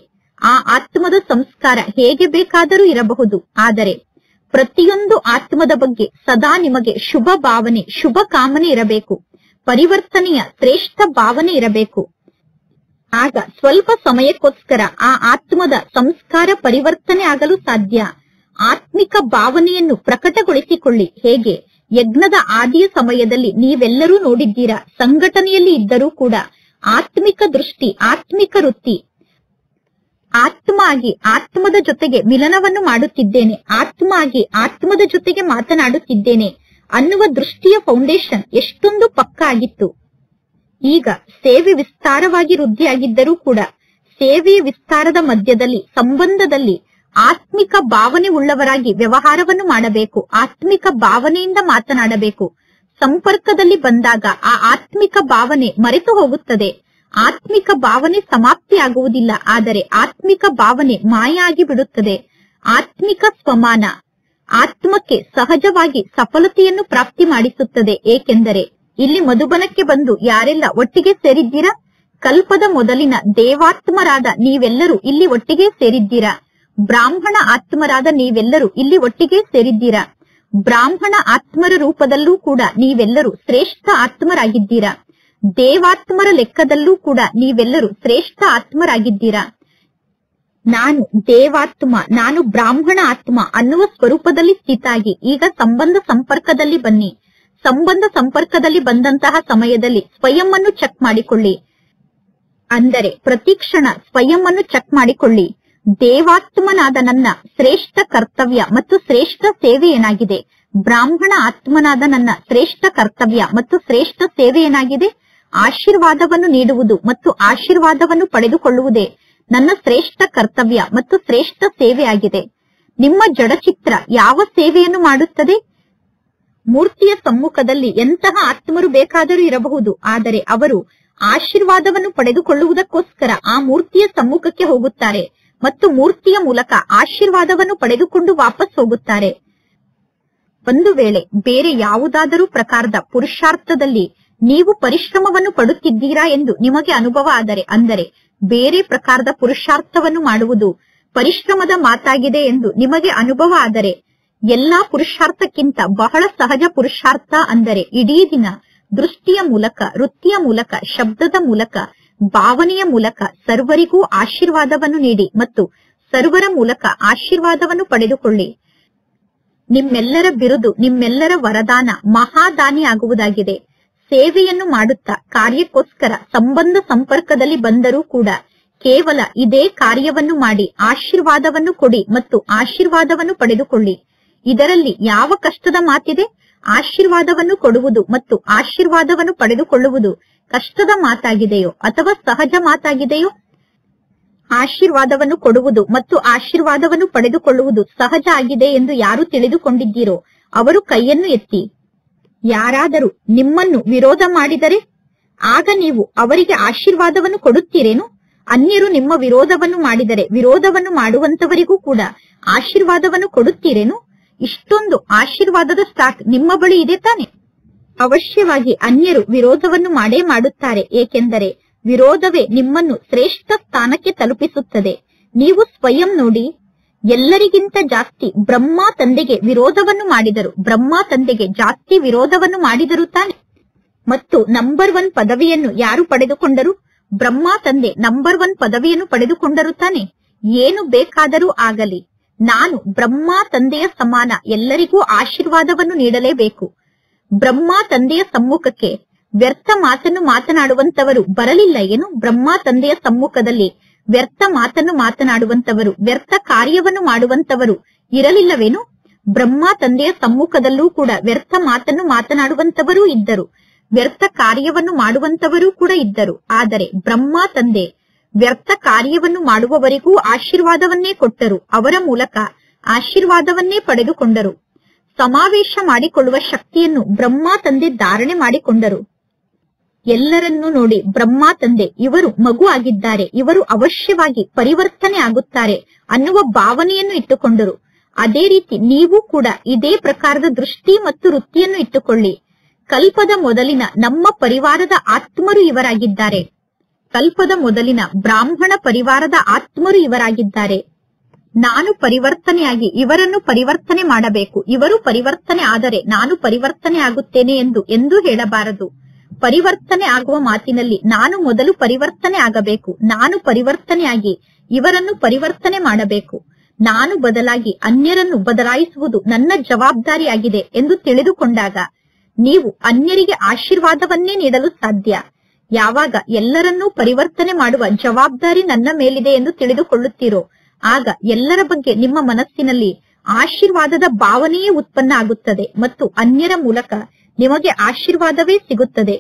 ಆ ಆತ್ಮದ ಸಂಸ್ಕಾರ ಹೇಗೆ ಬೇಕಾದರೂ ಇರಬಹುದು, ಆದರೆ ಪ್ರತಿಯೊಂದು ಆತ್ಮದ ಬಗ್ಗೆ ಸದಾ ನಿಮಗೆ ಶುಭ ಭಾವನೆ, ಶುಭ ಕಾಮನೆ ಇರಬೇಕು. ಪರಿವರ್ತನೆಯ ಶ್ರೇಷ್ಠ ಭಾವನೆ ಇರಬೇಕು. ಆಗ ಸ್ವಲ್ಪ ಸಮಯಕ್ಕೋಸ್ಕರ ಆ ಆತ್ಮದ ಸಂಸ್ಕಾರ ಪರಿವರ್ತನೆ ಆಗಲು ಸಾಧ್ಯ. ಆತ್ಮಿಕ ಭಾವನೆಯನ್ನು ಪ್ರಕಟಗೊಳಿಸಿಕೊಳ್ಳಿ. ಹೇಗೆ ಯಜ್ಞದ ಆದಿಯ ಸಮಯದಲ್ಲಿ ನೀವೆಲ್ಲರೂ ನೋಡಿದ್ದೀರಾ, ಸಂಘಟನೆಯಲ್ಲಿ ಇದ್ದರೂ ಕೂಡ ಆತ್ಮಿಕ ದೃಷ್ಟಿ, ಆತ್ಮಿಕ ವೃತ್ತಿ, ಆತ್ಮ ಆಗಿ ಆತ್ಮದ ಜೊತೆಗೆ ಮಿಲನವನ್ನು ಮಾಡುತ್ತಿದ್ದೇನೆ, ಆತ್ಮ ಆಗಿ ಆತ್ಮದ ಜೊತೆಗೆ ಮಾತನಾಡುತ್ತಿದ್ದೇನೆ ಅನ್ನುವ ದೃಷ್ಟಿಯ ಫೌಂಡೇಶನ್ ಎಷ್ಟೊಂದು ಪಕ್ಕಾ ಆಗಿತ್ತು. ಈಗ ಸೇವೆ ವಿಸ್ತಾರವಾಗಿ ವೃದ್ಧಿಯಾಗಿದ್ದರೂ ಕೂಡ ಸೇವೆಯ ವಿಸ್ತಾರದ ಮಧ್ಯದಲ್ಲಿ ಸಂಬಂಧದಲ್ಲಿ ಆತ್ಮಿಕ ಭಾವನೆ ಉಳ್ಳವರಾಗಿ ವ್ಯವಹಾರವನ್ನು ಮಾಡಬೇಕು. ಆತ್ಮಿಕ ಭಾವನೆಯಿಂದ ಮಾತನಾಡಬೇಕು. ಸಂಪರ್ಕದಲ್ಲಿ ಬಂದಾಗ ಆ ಆತ್ಮಿಕ ಭಾವನೆ ಮರೆತು ಹೋಗುತ್ತದೆ. ಆತ್ಮಿಕ ಭಾವನೆ ಸಮಾಪ್ತಿಯಾಗುವುದಿಲ್ಲ, ಆದರೆ ಆತ್ಮಿಕ ಭಾವನೆ ಮಾಯ ಆಗಿ ಬಿಡುತ್ತದೆ. ಆತ್ಮಿಕ ಸ್ವಮಾನ ಆತ್ಮಕ್ಕೆ ಸಹಜವಾಗಿ ಸಫಲತೆಯನ್ನು ಪ್ರಾಪ್ತಿ ಮಾಡಿಸುತ್ತದೆ. ಏಕೆಂದರೆ ಇಲ್ಲಿ ಮಧುಬನಕ್ಕೆ ಬಂದು ಯಾರೆಲ್ಲ ಒಟ್ಟಿಗೆ ಸೇರಿದ್ದೀರಾ? ಕಲ್ಪದ ಮೊದಲಿನ ದೇವಾತ್ಮರಾದ ನೀವೆಲ್ಲರೂ ಇಲ್ಲಿ ಒಟ್ಟಿಗೆ ಸೇರಿದ್ದೀರಾ. ಬ್ರಾಹ್ಮಣ ಆತ್ಮರಾದ ನೀವೆಲ್ಲರೂ ಇಲ್ಲಿ ಒಟ್ಟಿಗೆ ಸೇರಿದ್ದೀರಾ. ಬ್ರಾಹ್ಮಣ ಆತ್ಮರ ರೂಪದಲ್ಲೂ ಕೂಡ ನೀವೆಲ್ಲರೂ ಶ್ರೇಷ್ಠ ಆತ್ಮರಾಗಿದ್ದೀರಾ. ದೇವಾತ್ಮರ ಲೆಕ್ಕದಲ್ಲೂ ಕೂಡ ನೀವೆಲ್ಲರೂ ಶ್ರೇಷ್ಠ ಆತ್ಮರಾಗಿದ್ದೀರಾ. ನಾನು ದೇವಾತ್ಮ, ನಾನು ಬ್ರಾಹ್ಮಣ ಆತ್ಮ ಅನ್ನುವ ಸ್ವರೂಪದಲ್ಲಿ ಸ್ಥಿತಾಗಿ ಈಗ ಸಂಬಂಧ ಸಂಪರ್ಕದಲ್ಲಿ ಬನ್ನಿ. ಸಂಬಂಧ ಸಂಪರ್ಕದಲ್ಲಿ ಬಂದಂತಹ ಸಮಯದಲ್ಲಿ ಸ್ವಯಂ ಅನ್ನು ಚೆಕ್ ಮಾಡಿಕೊಳ್ಳಿ. ಅಂದರೆ ಪ್ರತಿ ಕ್ಷಣ ಸ್ವಯಂ ಅನ್ನು ಚೆಕ್ ಮಾಡಿಕೊಳ್ಳಿ. ದೇವಾತ್ಮನಾದ ನನ್ನ ಶ್ರೇಷ್ಠ ಕರ್ತವ್ಯ ಮತ್ತು ಶ್ರೇಷ್ಠ ಸೇವೆ ಏನಾಗಿದೆ? ಬ್ರಾಹ್ಮಣ ಆತ್ಮನಾದ ನನ್ನ ಶ್ರೇಷ್ಠ ಕರ್ತವ್ಯ ಮತ್ತು ಶ್ರೇಷ್ಠ ಸೇವೆ ಏನಾಗಿದೆ? ಆಶೀರ್ವಾದವನ್ನು ನೀಡುವುದು ಮತ್ತು ಆಶೀರ್ವಾದವನ್ನು ಪಡೆದುಕೊಳ್ಳುವುದೇ ನನ್ನ ಶ್ರೇಷ್ಠ ಕರ್ತವ್ಯ ಮತ್ತು ಶ್ರೇಷ್ಠ ಸೇವೆ ಆಗಿದೆ. ನಿಮ್ಮ ಜಡಚಿತ್ರ ಯಾವ ಸೇವೆಯನ್ನು ಮಾಡುತ್ತದೆ? ಮೂರ್ತಿಯ ಸಮ್ಮುಖದಲ್ಲಿ ಎಂತಹ ಆತ್ಮರು ಬೇಕಾದರೂ ಇರಬಹುದು, ಆದರೆ ಅವರು ಆಶೀರ್ವಾದವನ್ನು ಪಡೆದುಕೊಳ್ಳುವುದಕ್ಕೋಸ್ಕರ ಆ ಮೂರ್ತಿಯ ಸಮ್ಮುಖಕ್ಕೆ ಹೋಗುತ್ತಾರೆ ಮತ್ತು ಮೂರ್ತಿಯ ಮೂಲಕ ಆಶೀರ್ವಾದವನ್ನು ಪಡೆದುಕೊಂಡು ವಾಪಸ್ ಹೋಗುತ್ತಾರೆ. ಒಂದು ವೇಳೆ ಬೇರೆ ಯಾವುದಾದರೂ ಪ್ರಕಾರದ ಪುರುಷಾರ್ಥದಲ್ಲಿ ನೀವು ಪರಿಶ್ರಮವನ್ನು ಪಡುತ್ತಿದ್ದೀರಾ ಎಂದು ನಿಮಗೆ ಅನುಭವ ಆದರೆ, ಅಂದರೆ ಬೇರೆ ಪ್ರಕಾರದ ಪುರುಷಾರ್ಥವನ್ನು ಮಾಡುವುದು ಪರಿಶ್ರಮದ ಮಾತಾಗಿದೆ ಎಂದು ನಿಮಗೆ ಅನುಭವ ಆದರೆ, ಎಲ್ಲಾ ಪುರುಷಾರ್ಥಕ್ಕಿಂತ ಬಹಳ ಸಹಜ ಪುರುಷಾರ್ಥ ಅಂದರೆ ಇಡೀ ದಿನ ದೃಷ್ಟಿಯ ಮೂಲಕ, ವೃತ್ತಿಯ ಮೂಲಕ, ಶಬ್ದದ ಮೂಲಕ, ಭಾವನೆಯ ಮೂಲಕ ಸರ್ವರಿಗೂ ಆಶೀರ್ವಾದವನ್ನು ನೀಡಿ ಮತ್ತು ಸರ್ವರ ಮೂಲಕ ಆಶೀರ್ವಾದವನ್ನು ಪಡೆದುಕೊಳ್ಳಿ. ನಿಮ್ಮೆಲ್ಲರ ಬಿರುದು, ನಿಮ್ಮೆಲ್ಲರ ವರದಾನ ಮಹಾದಾನಿ ಆಗುವುದಾಗಿದೆ. ಸೇವೆಯನ್ನು ಮಾಡುತ್ತಾ ಕಾರ್ಯಕ್ಕೋಸ್ಕರ ಸಂಬಂಧ ಸಂಪರ್ಕದಲ್ಲಿ ಬಂದರೂ ಕೂಡ ಕೇವಲ ಇದೇ ಕಾರ್ಯವನ್ನು ಮಾಡಿ ಆಶೀರ್ವಾದವನ್ನು ಕೊಡಿ ಮತ್ತು ಆಶೀರ್ವಾದವನ್ನು ಪಡೆದುಕೊಳ್ಳಿ. ಇದರಲ್ಲಿ ಯಾವ ಕಷ್ಟದ ಮಾತಿದೆ? ಆಶೀರ್ವಾದವನ್ನು ಕೊಡುವುದು ಮತ್ತು ಆಶೀರ್ವಾದವನ್ನು ಪಡೆದುಕೊಳ್ಳುವುದು ಕಷ್ಟದ ಮಾತಾಗಿದೆಯೋ ಅಥವಾ ಸಹಜ ಮಾತಾಗಿದೆಯೋ? ಆಶೀರ್ವಾದವನ್ನು ಕೊಡುವುದು ಮತ್ತು ಆಶೀರ್ವಾದವನ್ನು ಪಡೆದುಕೊಳ್ಳುವುದು ಸಹಜ ಆಗಿದೆ ಎಂದು ಯಾರು ತಿಳಿದುಕೊಂಡಿದ್ದೀರೋ ಅವರು ಕೈಯನ್ನು ಎತ್ತಿ. ಯಾರಾದರೂ ನಿಮ್ಮನ್ನು ವಿರೋಧ ಮಾಡಿದರೆ ಆಗ ನೀವು ಅವರಿಗೆ ಆಶೀರ್ವಾದವನ್ನು ಕೊಡುತ್ತೀರೇನು? ಅನ್ಯರು ನಿಮ್ಮ ವಿರೋಧವನ್ನು ಮಾಡಿದರೆ ವಿರೋಧವನ್ನು ಮಾಡುವಂತವರಿಗೂ ಕೂಡ ಆಶೀರ್ವಾದವನ್ನು ಕೊಡುತ್ತೀರೇನು? ಇಷ್ಟೊಂದು ಆಶೀರ್ವಾದದ ಸ್ಟಾಕ್ ನಿಮ್ಮ ಬಳಿ ಇದೆ ತಾನೆ? ಅವಶ್ಯವಾಗಿ ಅನ್ಯರು ವಿರೋಧವನ್ನು ಮಾಡೇ ಮಾಡುತ್ತಾರೆ, ಏಕೆಂದರೆ ವಿರೋಧವೇ ನಿಮ್ಮನ್ನು ಶ್ರೇಷ್ಠ ಸ್ಥಾನಕ್ಕೆ ತಲುಪಿಸುತ್ತದೆ. ನೀವು ಸ್ವಯಂ ನೋಡಿ, ಎಲ್ಲರಿಗಿಂತ ಜಾಸ್ತಿ ಬ್ರಹ್ಮ ತಂದೆಗೆ ವಿರೋಧವನ್ನು ಮಾಡಿದರು, ಬ್ರಹ್ಮ ತಂದೆಗೆ ಜಾಸ್ತಿ ವಿರೋಧವನ್ನು ಮಾಡಿದರು ತಾನೆ. ಮತ್ತು ನಂಬರ್ 1 ಪದವಿಯನ್ನು ಯಾರು ಪಡೆದುಕೊಂಡರು? ಬ್ರಹ್ಮ ತಂದೆ ನಂಬರ್ 1 ಪದವಿಯನ್ನು ಪಡೆದುಕೊಂಡರು ತಾನೆ. ಏನು ಬೇಕಾದರೂ ಆಗಲಿ, ನಾನು ಬ್ರಹ್ಮ ತಂದೆಯ ಸಮಾನ ಎಲ್ಲರಿಗೂ ಆಶೀರ್ವಾದವನ್ನು ನೀಡಲೇಬೇಕು. ಬ್ರಹ್ಮ ತಂದೆಯ ಸಮ್ಮುಖಕ್ಕೆ ವ್ಯರ್ಥ ಮಾತನ್ನು ಮಾತನಾಡುವಂತವರು ಬರಲಿಲ್ಲ ಏನು? ಬ್ರಹ್ಮ ತಂದೆಯ ಸಮ್ಮುಖದಲ್ಲಿ ವ್ಯರ್ಥ ಮಾತನ್ನು ಮಾತನಾಡುವಂತವರು, ವ್ಯರ್ಥ ಕಾರ್ಯವನ್ನು ಮಾಡುವಂತವರು ಇರಲಿಲ್ಲವೇನು? ಬ್ರಹ್ಮ ತಂದೆಯ ಸಮ್ಮುಖದಲ್ಲೂ ಕೂಡ ವ್ಯರ್ಥ ಮಾತನ್ನು ಮಾತನಾಡುವಂತವರೂ ಇದ್ದರು, ವ್ಯರ್ಥ ಕಾರ್ಯವನ್ನು ಮಾಡುವಂತವರೂ ಕೂಡ ಇದ್ದರು. ಆದರೆ ಬ್ರಹ್ಮ ತಂದೆ ವ್ಯರ್ಥ ಕಾರ್ಯವನ್ನು ಮಾಡುವವರಿಗೂ ಆಶೀರ್ವಾದವನ್ನೇ ಕೊಟ್ಟರು, ಅವರ ಮೂಲಕ ಆಶೀರ್ವಾದವನ್ನೇ ಪಡೆದುಕೊಂಡರು. ಸಮಾವೇಶ ಮಾಡಿಕೊಳ್ಳುವ ಶಕ್ತಿಯನ್ನು ಬ್ರಹ್ಮ ತಂದೆ ಧಾರಣೆ ಮಾಡಿಕೊಂಡರು. ಎಲ್ಲರನ್ನೂ ನೋಡಿ ಬ್ರಹ್ಮ ತಂದೆ ಇವರು ಮಗು ಆಗಿದ್ದಾರೆ, ಇವರು ಅವಶ್ಯವಾಗಿ ಪರಿವರ್ತನೆ ಆಗುತ್ತಾರೆ ಅನ್ನುವ ಭಾವನೆಯನ್ನು ಇಟ್ಟುಕೊಂಡರು. ಅದೇ ರೀತಿ ನೀವು ಕೂಡ ಇದೇ ಪ್ರಕಾರದ ದೃಷ್ಟಿ ಮತ್ತು ವೃತ್ತಿಯನ್ನು ಇಟ್ಟುಕೊಳ್ಳಿ. ಕಲ್ಪದ ಮೊದಲಿನ ನಮ್ಮ ಪರಿವಾರದ ಆತ್ಮರು ಇವರಾಗಿದ್ದಾರೆ, ಕಲ್ಪದ ಮೊದಲಿನ ಬ್ರಾಹ್ಮಣ ಪರಿವಾರದ ಆತ್ಮರು ಇವರಾಗಿದ್ದಾರೆ. ನಾನು ಪರಿವರ್ತನೆಯಾಗಿ ಇವರನ್ನು ಪರಿವರ್ತನೆ ಮಾಡಬೇಕು, ಇವರು ಪರಿವರ್ತನೆ ಆದರೆ ನಾನು ಪರಿವರ್ತನೆ ಆಗುತ್ತೇನೆ ಎಂದು ಎಂದೂ ಹೇಳಬಾರದು. ಪರಿವರ್ತನೆ ಆಗುವ ಮಾತಿನಲ್ಲಿ ನಾನು ಮೊದಲು ಪರಿವರ್ತನೆ ಆಗಬೇಕು, ನಾನು ಪರಿವರ್ತನೆಯಾಗಿ ಇವರನ್ನು ಪರಿವರ್ತನೆ ಮಾಡಬೇಕು, ನಾನು ಬದಲಾಗಿ ಅನ್ಯರನ್ನು ಬದಲಾಯಿಸುವುದು ನನ್ನ ಜವಾಬ್ದಾರಿಯಾಗಿದೆ ಎಂದು ತಿಳಿದುಕೊಂಡಾಗ ನೀವು ಅನ್ಯರಿಗೆ ಆಶೀರ್ವಾದವನ್ನೇ ನೀಡಲು ಸಾಧ್ಯ. ಯಾವಾಗ ಎಲ್ಲರನ್ನೂ ಪರಿವರ್ತನೆ ಮಾಡುವ ಜವಾಬ್ದಾರಿ ನನ್ನ ಮೇಲಿದೆ ಎಂದು ತಿಳಿದುಕೊಳ್ಳುತ್ತೀರೋ ಆಗ ಎಲ್ಲರ ಬಗ್ಗೆ ನಿಮ್ಮ ಮನಸ್ಸಿನಲ್ಲಿ ಆಶೀರ್ವಾದದ ಭಾವನೆಯೇ ಉತ್ಪನ್ನ ಆಗುತ್ತದೆ ಮತ್ತು ಅನ್ಯರ ಮೂಲಕ ನಿಮಗೆ ಆಶೀರ್ವಾದವೇ ಸಿಗುತ್ತದೆ.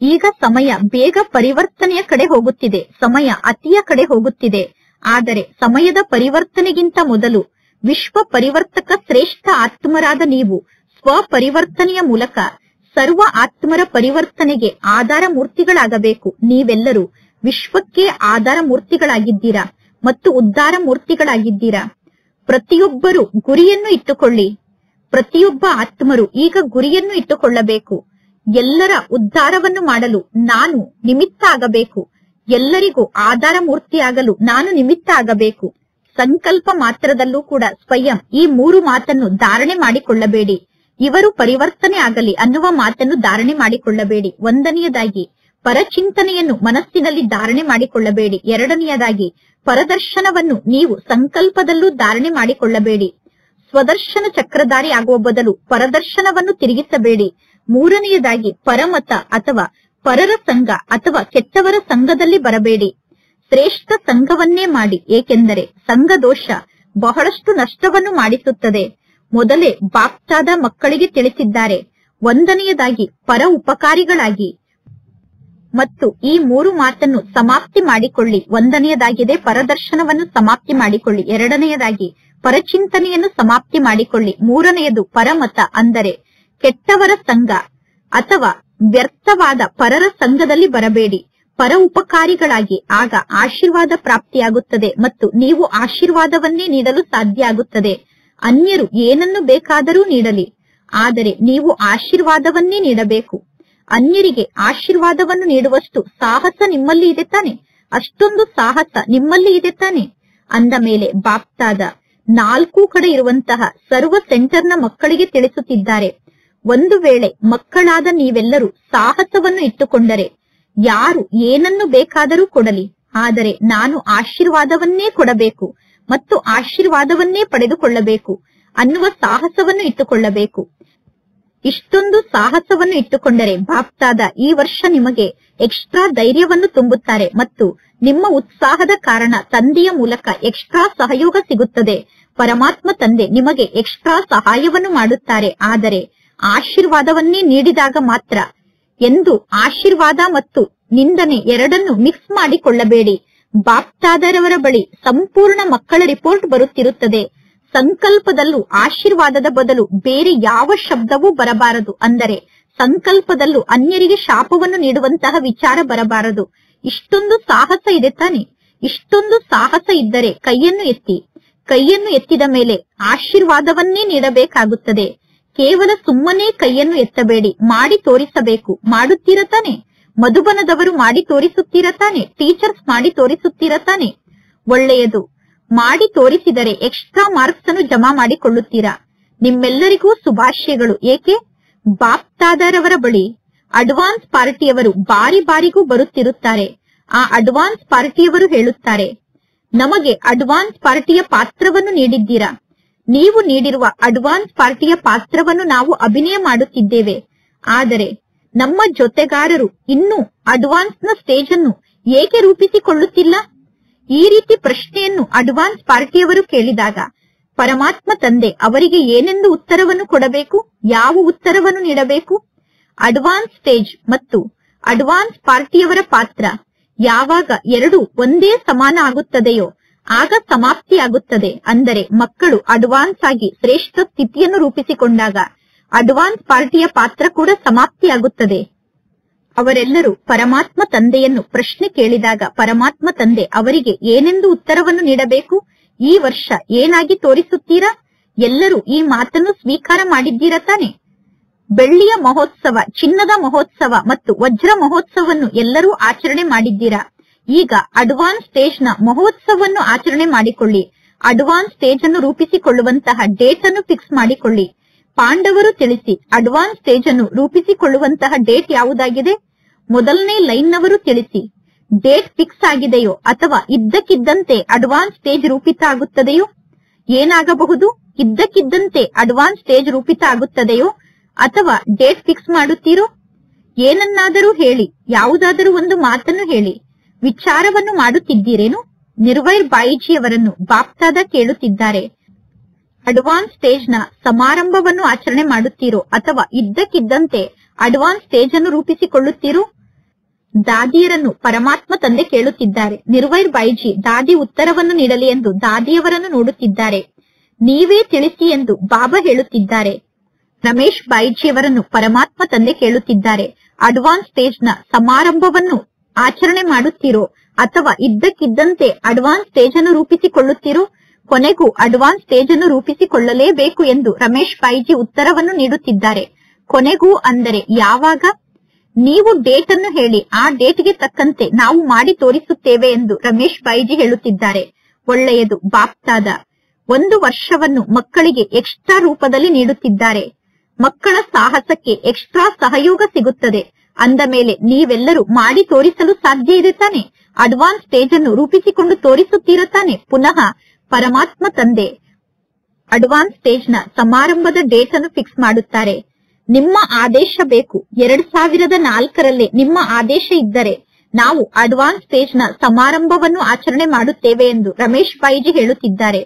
ಈಗ ಸಮಯ ಬೇಗ ಪರಿವರ್ತನೆಯ ಕಡೆ ಹೋಗುತ್ತಿದೆ, ಸಮಯ ಅತಿಯ ಕಡೆ ಹೋಗುತ್ತಿದೆ. ಆದರೆ ಸಮಯದ ಪರಿವರ್ತನೆಗಿಂತ ಮೊದಲು ವಿಶ್ವ ಪರಿವರ್ತಕ ಶ್ರೇಷ್ಠ ಆತ್ಮರಾದ ನೀವು ಸ್ವಪರಿವರ್ತನೆಯ ಮೂಲಕ ಸರ್ವ ಆತ್ಮರ ಪರಿವರ್ತನೆಗೆ ಆಧಾರ ಮೂರ್ತಿಗಳಾಗಬೇಕು. ನೀವೆಲ್ಲರೂ ವಿಶ್ವಕ್ಕೆ ಆಧಾರ ಮೂರ್ತಿಗಳಾಗಿದ್ದೀರಾ ಮತ್ತು ಉದ್ಧಾರ ಮೂರ್ತಿಗಳಾಗಿದ್ದೀರಾ. ಪ್ರತಿಯೊಬ್ಬರು ಗುರಿಯನ್ನು ಇಟ್ಟುಕೊಳ್ಳಿ. ಪ್ರತಿಯೊಬ್ಬ ಆತ್ಮರು ಈಗ ಗುರಿಯನ್ನು ಇಟ್ಟುಕೊಳ್ಳಬೇಕು. ಎಲ್ಲರ ಉದ್ಧಾರವನ್ನು ಮಾಡಲು ನಾನು ನಿಮಿತ್ತ ಆಗಬೇಕು, ಎಲ್ಲರಿಗೂ ಆಧಾರ ಮೂರ್ತಿಯಾಗಲು ನಾನು ನಿಮಿತ್ತ ಆಗಬೇಕು. ಸಂಕಲ್ಪ ಮಾತ್ರದಲ್ಲೂ ಕೂಡ ಸ್ವಯಂ ಈ 3 ಮಾತನ್ನು ಧಾರಣೆ ಮಾಡಿಕೊಳ್ಳಬೇಡಿ. ಇವರು ಪರಿವರ್ತನೆ ಆಗಲಿ ಅನ್ನುವ ಮಾತನ್ನು ಧಾರಣೆ ಮಾಡಿಕೊಳ್ಳಬೇಡಿ. ಒಂದನೆಯದಾಗಿ ಪರಚಿಂತನೆಯನ್ನು ಮನಸ್ಸಿನಲ್ಲಿ ಧಾರಣೆ ಮಾಡಿಕೊಳ್ಳಬೇಡಿ. ಎರಡನೆಯದಾಗಿ ಪರದರ್ಶನವನ್ನು ನೀವು ಸಂಕಲ್ಪದಲ್ಲೂ ಧಾರಣೆ ಮಾಡಿಕೊಳ್ಳಬೇಡಿ. ಸ್ವದರ್ಶನ ಚಕ್ರಧಾರಿ ಆಗುವ ಬದಲು ಪರದರ್ಶನವನ್ನು ತಿರುಗಿಸಬೇಡಿ. ಮೂರನೆಯದಾಗಿ ಪರಮತ ಅಥವಾ ಪರರ ಸಂಘ ಅಥವಾ ಕೆಟ್ಟವರ ಸಂಘದಲ್ಲಿ ಬರಬೇಡಿ. ಶ್ರೇಷ್ಠ ಸಂಘವನ್ನೇ ಮಾಡಿ, ಏಕೆಂದರೆ ಸಂಘ ದೋಷ ಬಹಳಷ್ಟು ನಷ್ಟವನ್ನು ಮಾಡಿಸುತ್ತದೆ. ಮೊದಲೇ ಬಾಪ್ತಾದ ಮಕ್ಕಳಿಗೆ ತಿಳಿಸಿದ್ದಾರೆ. ಒಂದನೆಯದಾಗಿ ಪರ ಉಪಕಾರಿಗಳಾಗಿ ಮತ್ತು ಈ 3 ಮಾತನ್ನು ಸಮಾಪ್ತಿ ಮಾಡಿಕೊಳ್ಳಿ. ಒಂದನೆಯದಾಗಿದೆ ಪರದರ್ಶನವನ್ನು ಸಮಾಪ್ತಿ ಮಾಡಿಕೊಳ್ಳಿ, ಎರಡನೆಯದಾಗಿ ಪರಚಿಂತನೆಯನ್ನು ಸಮಾಪ್ತಿ ಮಾಡಿಕೊಳ್ಳಿ. ಮೂರನೆಯದು ಪರಮತ, ಅಂದರೆ ಕೆಟ್ಟವರ ಸಂಘ ಅಥವಾ ವ್ಯರ್ಥವಾದ ಪರರ ಸಂಘದಲ್ಲಿ ಬರಬೇಡಿ. ಪರ ಉಪಕಾರಿಗಳಾಗಿ, ಆಗ ಆಶೀರ್ವಾದ ಪ್ರಾಪ್ತಿಯಾಗುತ್ತದೆ ಮತ್ತು ನೀವು ಆಶೀರ್ವಾದವನ್ನೇ ನೀಡಲು ಸಾಧ್ಯ ಆಗುತ್ತದೆ. ಅನ್ಯರು ಏನನ್ನು ಬೇಕಾದರೂ ನೀಡಲಿ, ಆದರೆ ನೀವು ಆಶೀರ್ವಾದವನ್ನೇ ನೀಡಬೇಕು. ಅನ್ಯರಿಗೆ ಆಶೀರ್ವಾದವನ್ನು ನೀಡುವಷ್ಟು ಸಾಹಸ ನಿಮ್ಮಲ್ಲಿ ಇದೆ ತಾನೆ? ಅಷ್ಟೊಂದು ಸಾಹಸ ನಿಮ್ಮಲ್ಲಿ ಇದೆ ತಾನೆ? ಅಂದ ಮೇಲೆ ಬಾಪ್ತಾದ 4 ಕಡೆ ಇರುವಂತಹ ಸರ್ವ ಸೆಂಟರ್ನ ಮಕ್ಕಳಿಗೆ ತಿಳಿಸುತ್ತಿದ್ದಾರೆ, ಒಂದು ವೇಳೆ ಮಕ್ಕಳಾದ ನೀವೆಲ್ಲರೂ ಸಾಹಸವನ್ನು ಇಟ್ಟುಕೊಂಡರೆ ಯಾರು ಏನನ್ನು ಬೇಕಾದರೂ ಕೊಡಲಿ, ಆದರೆ ನಾನು ಆಶೀರ್ವಾದವನ್ನೇ ಕೊಡಬೇಕು ಮತ್ತು ಆಶೀರ್ವಾದವನ್ನೇ ಪಡೆದುಕೊಳ್ಳಬೇಕು ಅನ್ನುವ ಸಾಹಸವನ್ನು ಇಟ್ಟುಕೊಳ್ಳಬೇಕು. ಇಷ್ಟೊಂದು ಸಾಹಸವನ್ನು ಇಟ್ಟುಕೊಂಡರೆ ಬಾಪ್ತಾದ ಈ ವರ್ಷ ನಿಮಗೆ ಎಕ್ಸ್ಟ್ರಾ ಧೈರ್ಯವನ್ನು ತುಂಬುತ್ತಾರೆ ಮತ್ತು ನಿಮ್ಮ ಉತ್ಸಾಹದ ಕಾರಣ ತಂದೆಯ ಮೂಲಕ ಎಕ್ಸ್ಟ್ರಾ ಸಹಯೋಗ ಸಿಗುತ್ತದೆ. ಪರಮಾತ್ಮ ತಂದೆ ನಿಮಗೆ ಎಕ್ಸ್ಟ್ರಾ ಸಹಾಯವನ್ನು ಮಾಡುತ್ತಾರೆ. ಆದರೆ ಆಶೀರ್ವಾದವನ್ನೇ ನೀಡಿದಾಗ ಮಾತ್ರ. ಎಂದು ಆಶೀರ್ವಾದ ಮತ್ತು ನಿಂದನೆ ಎರಡನ್ನು ಮಿಕ್ಸ್ ಮಾಡಿಕೊಳ್ಳಬೇಡಿ. ಬಾಪ್ತಾದರವರ ಬಳಿ ಸಂಪೂರ್ಣ ಮಕ್ಕಳ ರಿಪೋರ್ಟ್ ಬರುತ್ತಿರುತ್ತದೆ. ಸಂಕಲ್ಪದಲ್ಲೂ ಆಶೀರ್ವಾದದ ಬದಲು ಬೇರೆ ಯಾವ ಶಬ್ದವೂ ಬರಬಾರದು. ಅಂದರೆ ಸಂಕಲ್ಪದಲ್ಲೂ ಅನ್ಯರಿಗೆ ಶಾಪವನ್ನು ನೀಡುವಂತಹ ವಿಚಾರ ಬರಬಾರದು. ಇಷ್ಟೊಂದು ಸಾಹಸ ಇದೆ ತಾನೆ? ಇಷ್ಟೊಂದು ಸಾಹಸ ಇದ್ದರೆ ಕೈಯನ್ನು ಎತ್ತಿ. ಕೈಯನ್ನು ಎತ್ತಿದ ಮೇಲೆ ಆಶೀರ್ವಾದವನ್ನೇ ನೀಡಬೇಕಾಗುತ್ತದೆ. ಕೇವಲ ಸುಮ್ಮನೆ ಕೈಯನ್ನು ಎತ್ತಬೇಡಿ, ಮಾಡಿ ತೋರಿಸಬೇಕು. ಮಾಡುತ್ತೀರ ತಾನೆ? ಮಧುಬನದವರು ಮಾಡಿ ತೋರಿಸುತ್ತೀರ ತಾನೆ? ಟೀಚರ್ಸ್ ಮಾಡಿ ತೋರಿಸುತ್ತೀರ ತಾನೆ? ಒಳ್ಳೆಯದು. ಮಾಡಿ ತೋರಿಸಿದರೆ ಎಕ್ಸ್ಟ್ರಾ ಮಾರ್ಕ್ಸ್ ಅನ್ನು ಜಮಾ ಮಾಡಿಕೊಳ್ಳುತ್ತೀರಾ. ನಿಮ್ಮೆಲ್ಲರಿಗೂ ಶುಭಾಶಯಗಳು. ಏಕೆ? ಬಾಪ್ತಾದರವರ ಬಳಿ ಅಡ್ವಾನ್ಸ್ ಪಾರ್ಟಿಯವರು ಬಾರಿ ಬಾರಿಗೂ ಬರುತ್ತಿರುತ್ತಾರೆ. ಆ ಅಡ್ವಾನ್ಸ್ ಪಾರ್ಟಿಯವರು ಹೇಳುತ್ತಾರೆ, ನಮಗೆ ಅಡ್ವಾನ್ಸ್ ಪಾರ್ಟಿಯ ಪಾತ್ರವನ್ನು ನೀಡಿದ್ದೀರಾ. ನೀವು ನೀಡಿರುವ ಅಡ್ವಾನ್ಸ್ ಪಾರ್ಟಿಯ ಪಾತ್ರವನ್ನು ನಾವು ಅಭಿನಯ ಮಾಡುತ್ತಿದ್ದೇವೆ. ಆದರೆ ನಮ್ಮ ಜೊತೆಗಾರರು ಇನ್ನೂ ಅಡ್ವಾನ್ಸ್ ನ ಸ್ಟೇಜ್ ಅನ್ನು ಏಕೆ ರೂಪಿಸಿಕೊಳ್ಳುತ್ತಿಲ್ಲ? ಈ ರೀತಿ ಪ್ರಶ್ನೆಯನ್ನು ಅಡ್ವಾನ್ಸ್ ಪಾರ್ಟಿಯವರು ಕೇಳಿದಾಗ ಪರಮಾತ್ಮ ತಂದೆ ಅವರಿಗೆ ಏನೆಂದು ಉತ್ತರವನ್ನು ಕೊಡಬೇಕು? ಯಾವ ಉತ್ತರವನ್ನು ನೀಡಬೇಕು? ಅಡ್ವಾನ್ಸ್ ಸ್ಟೇಜ್ ಮತ್ತು ಅಡ್ವಾನ್ಸ್ ಪಾರ್ಟಿಯವರ ಪಾತ್ರ ಯಾವಾಗ ಎರಡು ಒಂದೇ ಸಮಾನ ಆಗುತ್ತದೆಯೋ ಆಗ ಸಮಾಪ್ತಿಯಾಗುತ್ತದೆ. ಅಂದರೆ ಮಕ್ಕಳು ಅಡ್ವಾನ್ಸ್ ಆಗಿ ಶ್ರೇಷ್ಠ ಸ್ಥಿತಿಯನ್ನು ರೂಪಿಸಿಕೊಂಡಾಗ ಅಡ್ವಾನ್ಸ್ ಪಾರ್ಟಿಯ ಪಾತ್ರ ಕೂಡ ಸಮಾಪ್ತಿಯಾಗುತ್ತದೆ. ಅವರೆಲ್ಲರೂ ಪರಮಾತ್ಮ ತಂದೆಯನ್ನು ಪ್ರಶ್ನೆ ಕೇಳಿದಾಗ ಪರಮಾತ್ಮ ತಂದೆ ಅವರಿಗೆ ಏನೆಂದು ಉತ್ತರವನ್ನು ನೀಡಬೇಕು? ಈ ವರ್ಷ ಏನಾಗಿ ತೋರಿಸುತ್ತೀರಾ? ಎಲ್ಲರೂ ಈ ಮಾತನ್ನು ಸ್ವೀಕಾರ ಮಾಡಿದ್ದೀರಾ ತಾನೆ? ಬೆಳ್ಳಿಯ ಮಹೋತ್ಸವ, ಚಿನ್ನದ ಮಹೋತ್ಸವ ಮತ್ತು ವಜ್ರ ಮಹೋತ್ಸವವನ್ನು ಎಲ್ಲರೂ ಆಚರಣೆ ಮಾಡಿದ್ದೀರಾ. ಈಗ ಅಡ್ವಾನ್ಸ್ ಸ್ಟೇಜ್ ನ ಮಹೋತ್ಸವವನ್ನು ಆಚರಣೆ ಮಾಡಿಕೊಳ್ಳಿ. ಅಡ್ವಾನ್ಸ್ ಸ್ಟೇಜ್ ಅನ್ನು ರೂಪಿಸಿಕೊಳ್ಳುವಂತಹ ಡೇಟ್ ಅನ್ನು ಫಿಕ್ಸ್ ಮಾಡಿಕೊಳ್ಳಿ. ಪಾಂಡವರು ತಿಳಿಸಿ, ಅಡ್ವಾನ್ಸ್ ಸ್ಟೇಜ್ ಅನ್ನು ರೂಪಿಸಿಕೊಳ್ಳುವಂತಹ ಡೇಟ್ ಯಾವುದಾಗಿದೆ? ಮೊದಲನೇ ಲೈನ್ ನವರು ತಿಳಿಸಿ, ಡೇಟ್ ಫಿಕ್ಸ್ ಆಗಿದೆಯೋ ಅಥವಾ ಇದ್ದಕ್ಕಿದ್ದಂತೆ ಅಡ್ವಾನ್ಸ್ ಸ್ಟೇಜ್ ರೂಪಿತ ಆಗುತ್ತದೆಯೋ? ಏನಾಗಬಹುದು? ಇದ್ದಕ್ಕಿದ್ದಂತೆ ಅಡ್ವಾನ್ಸ್ ಸ್ಟೇಜ್ ರೂಪಿತ ಆಗುತ್ತದೆಯೋ ಅಥವಾ ಡೇಟ್ ಫಿಕ್ಸ್ ಮಾಡುತ್ತೀರೋ? ಏನನ್ನಾದರೂ ಹೇಳಿ, ಯಾವುದಾದರೂ ಒಂದು ಮಾತನ್ನು ಹೇಳಿ. ವಿಚಾರವನ್ನು ಮಾಡುತ್ತಿದ್ದೀರೇನು? ನಿರ್ವೈರ್ ಬಾಯಿಜಿಯವರನ್ನು ಬಾಪ್ತಾದ ಕೇಳುತ್ತಿದ್ದಾರೆ. ಅಡ್ವಾನ್ಸ್ ಸ್ಟೇಜ್ ನ ಸಮಾರಂಭವನ್ನು ಆಚರಣೆ ಮಾಡುತ್ತೀರೋ ಅಥವಾ ಇದ್ದಕ್ಕಿದ್ದಂತೆ ಅಡ್ವಾನ್ಸ್ ಸ್ಟೇಜ್ ಅನ್ನು ರೂಪಿಸಿಕೊಳ್ಳುತ್ತೀರೋ? ದಾದಿಯರನ್ನು ಪರಮಾತ್ಮ ತಂದೆ ಕೇಳುತ್ತಿದ್ದಾರೆ. ನಿರ್ವೈರ್ ಬಾಯಿಜಿ ದಾದಿ ಉತ್ತರವನ್ನು ನೀಡಲಿ ಎಂದು ದಾದಿಯವರನ್ನು ನೋಡುತ್ತಿದ್ದಾರೆ. ನೀವೇ ತಿಳಿಸಿ ಎಂದು ಬಾಬಾ ಹೇಳುತ್ತಿದ್ದಾರೆ. ರಮೇಶ್ ಬಾಯಿಜಿಯವರನ್ನು ಪರಮಾತ್ಮ ತಂದೆ ಕೇಳುತ್ತಿದ್ದಾರೆ. ಅಡ್ವಾನ್ಸ್ ಸ್ಟೇಜ್ ನ ಸಮಾರಂಭವನ್ನು ಆಚರಣೆ ಮಾಡುತ್ತೀರೋ ಅಥವಾ ಇದ್ದಕ್ಕಿದ್ದಂತೆ ಅಡ್ವಾನ್ಸ್ ಸ್ಟೇಜ್ ಅನ್ನು ರೂಪಿಸಿಕೊಳ್ಳುತ್ತೀರೋ? ಕೊನೆಗೂ ಅಡ್ವಾನ್ಸ್ ಸ್ಟೇಜ್ ಅನ್ನು ರೂಪಿಸಿಕೊಳ್ಳಲೇಬೇಕು ಎಂದು ರಮೇಶ್ ಬಾಯಿಜಿ ಉತ್ತರವನ್ನು ನೀಡುತ್ತಿದ್ದಾರೆ. ಕೊನೆಗೂ ಅಂದರೆ ಯಾವಾಗ? ನೀವು ಡೇಟ್ ಅನ್ನು ಹೇಳಿ, ಆ ಡೇಟ್ಗೆ ತಕ್ಕಂತೆ ನಾವು ಮಾಡಿ ತೋರಿಸುತ್ತೇವೆ ಎಂದು ರಮೇಶ್ ಬಾಯಿಜಿ ಹೇಳುತ್ತಿದ್ದಾರೆ. ಒಳ್ಳೆಯದು. ಬಾಪ್ತಾದ 1 ವರ್ಷವನ್ನು ಮಕ್ಕಳಿಗೆ ಎಕ್ಸ್ಟ್ರಾ ರೂಪದಲ್ಲಿ ನೀಡುತ್ತಿದ್ದಾರೆ. ಮಕ್ಕಳ ಸಾಹಸಕ್ಕೆ ಎಕ್ಸ್ಟ್ರಾ ಸಹಯೋಗ ಸಿಗುತ್ತದೆ. ಅಂದ ಮೇಲೆ ನೀವೆಲ್ಲರೂ ಮಾಡಿ ತೋರಿಸಲು ಸಾಧ್ಯ ಇದೆ ತಾನೆ? ಅಡ್ವಾನ್ಸ್ ಸ್ಟೇಜ್ ಅನ್ನು ರೂಪಿಸಿಕೊಂಡು ತೋರಿಸುತ್ತೀರ ತಾನೆ? ಪುನಃ ಪರಮಾತ್ಮ ತಂದೆ ಅಡ್ವಾನ್ಸ್ ಸ್ಟೇಜ್ ನ ಸಮಾರಂಭದ ಡೇಟ್ ಅನ್ನು ಫಿಕ್ಸ್ ಮಾಡುತ್ತಾರೆ. ನಿಮ್ಮ ಆದೇಶ ಬೇಕು. 2004ರಲ್ಲೇ ನಿಮ್ಮ ಆದೇಶ ಇದ್ದರೆ ನಾವು ಅಡ್ವಾನ್ಸ್ ಸ್ಟೇಜ್ ನ ಸಮಾರಂಭವನ್ನು ಆಚರಣೆ ಮಾಡುತ್ತೇವೆ ಎಂದು ರಮೇಶ್ ಬಾಯಿಜಿ ಹೇಳುತ್ತಿದ್ದಾರೆ.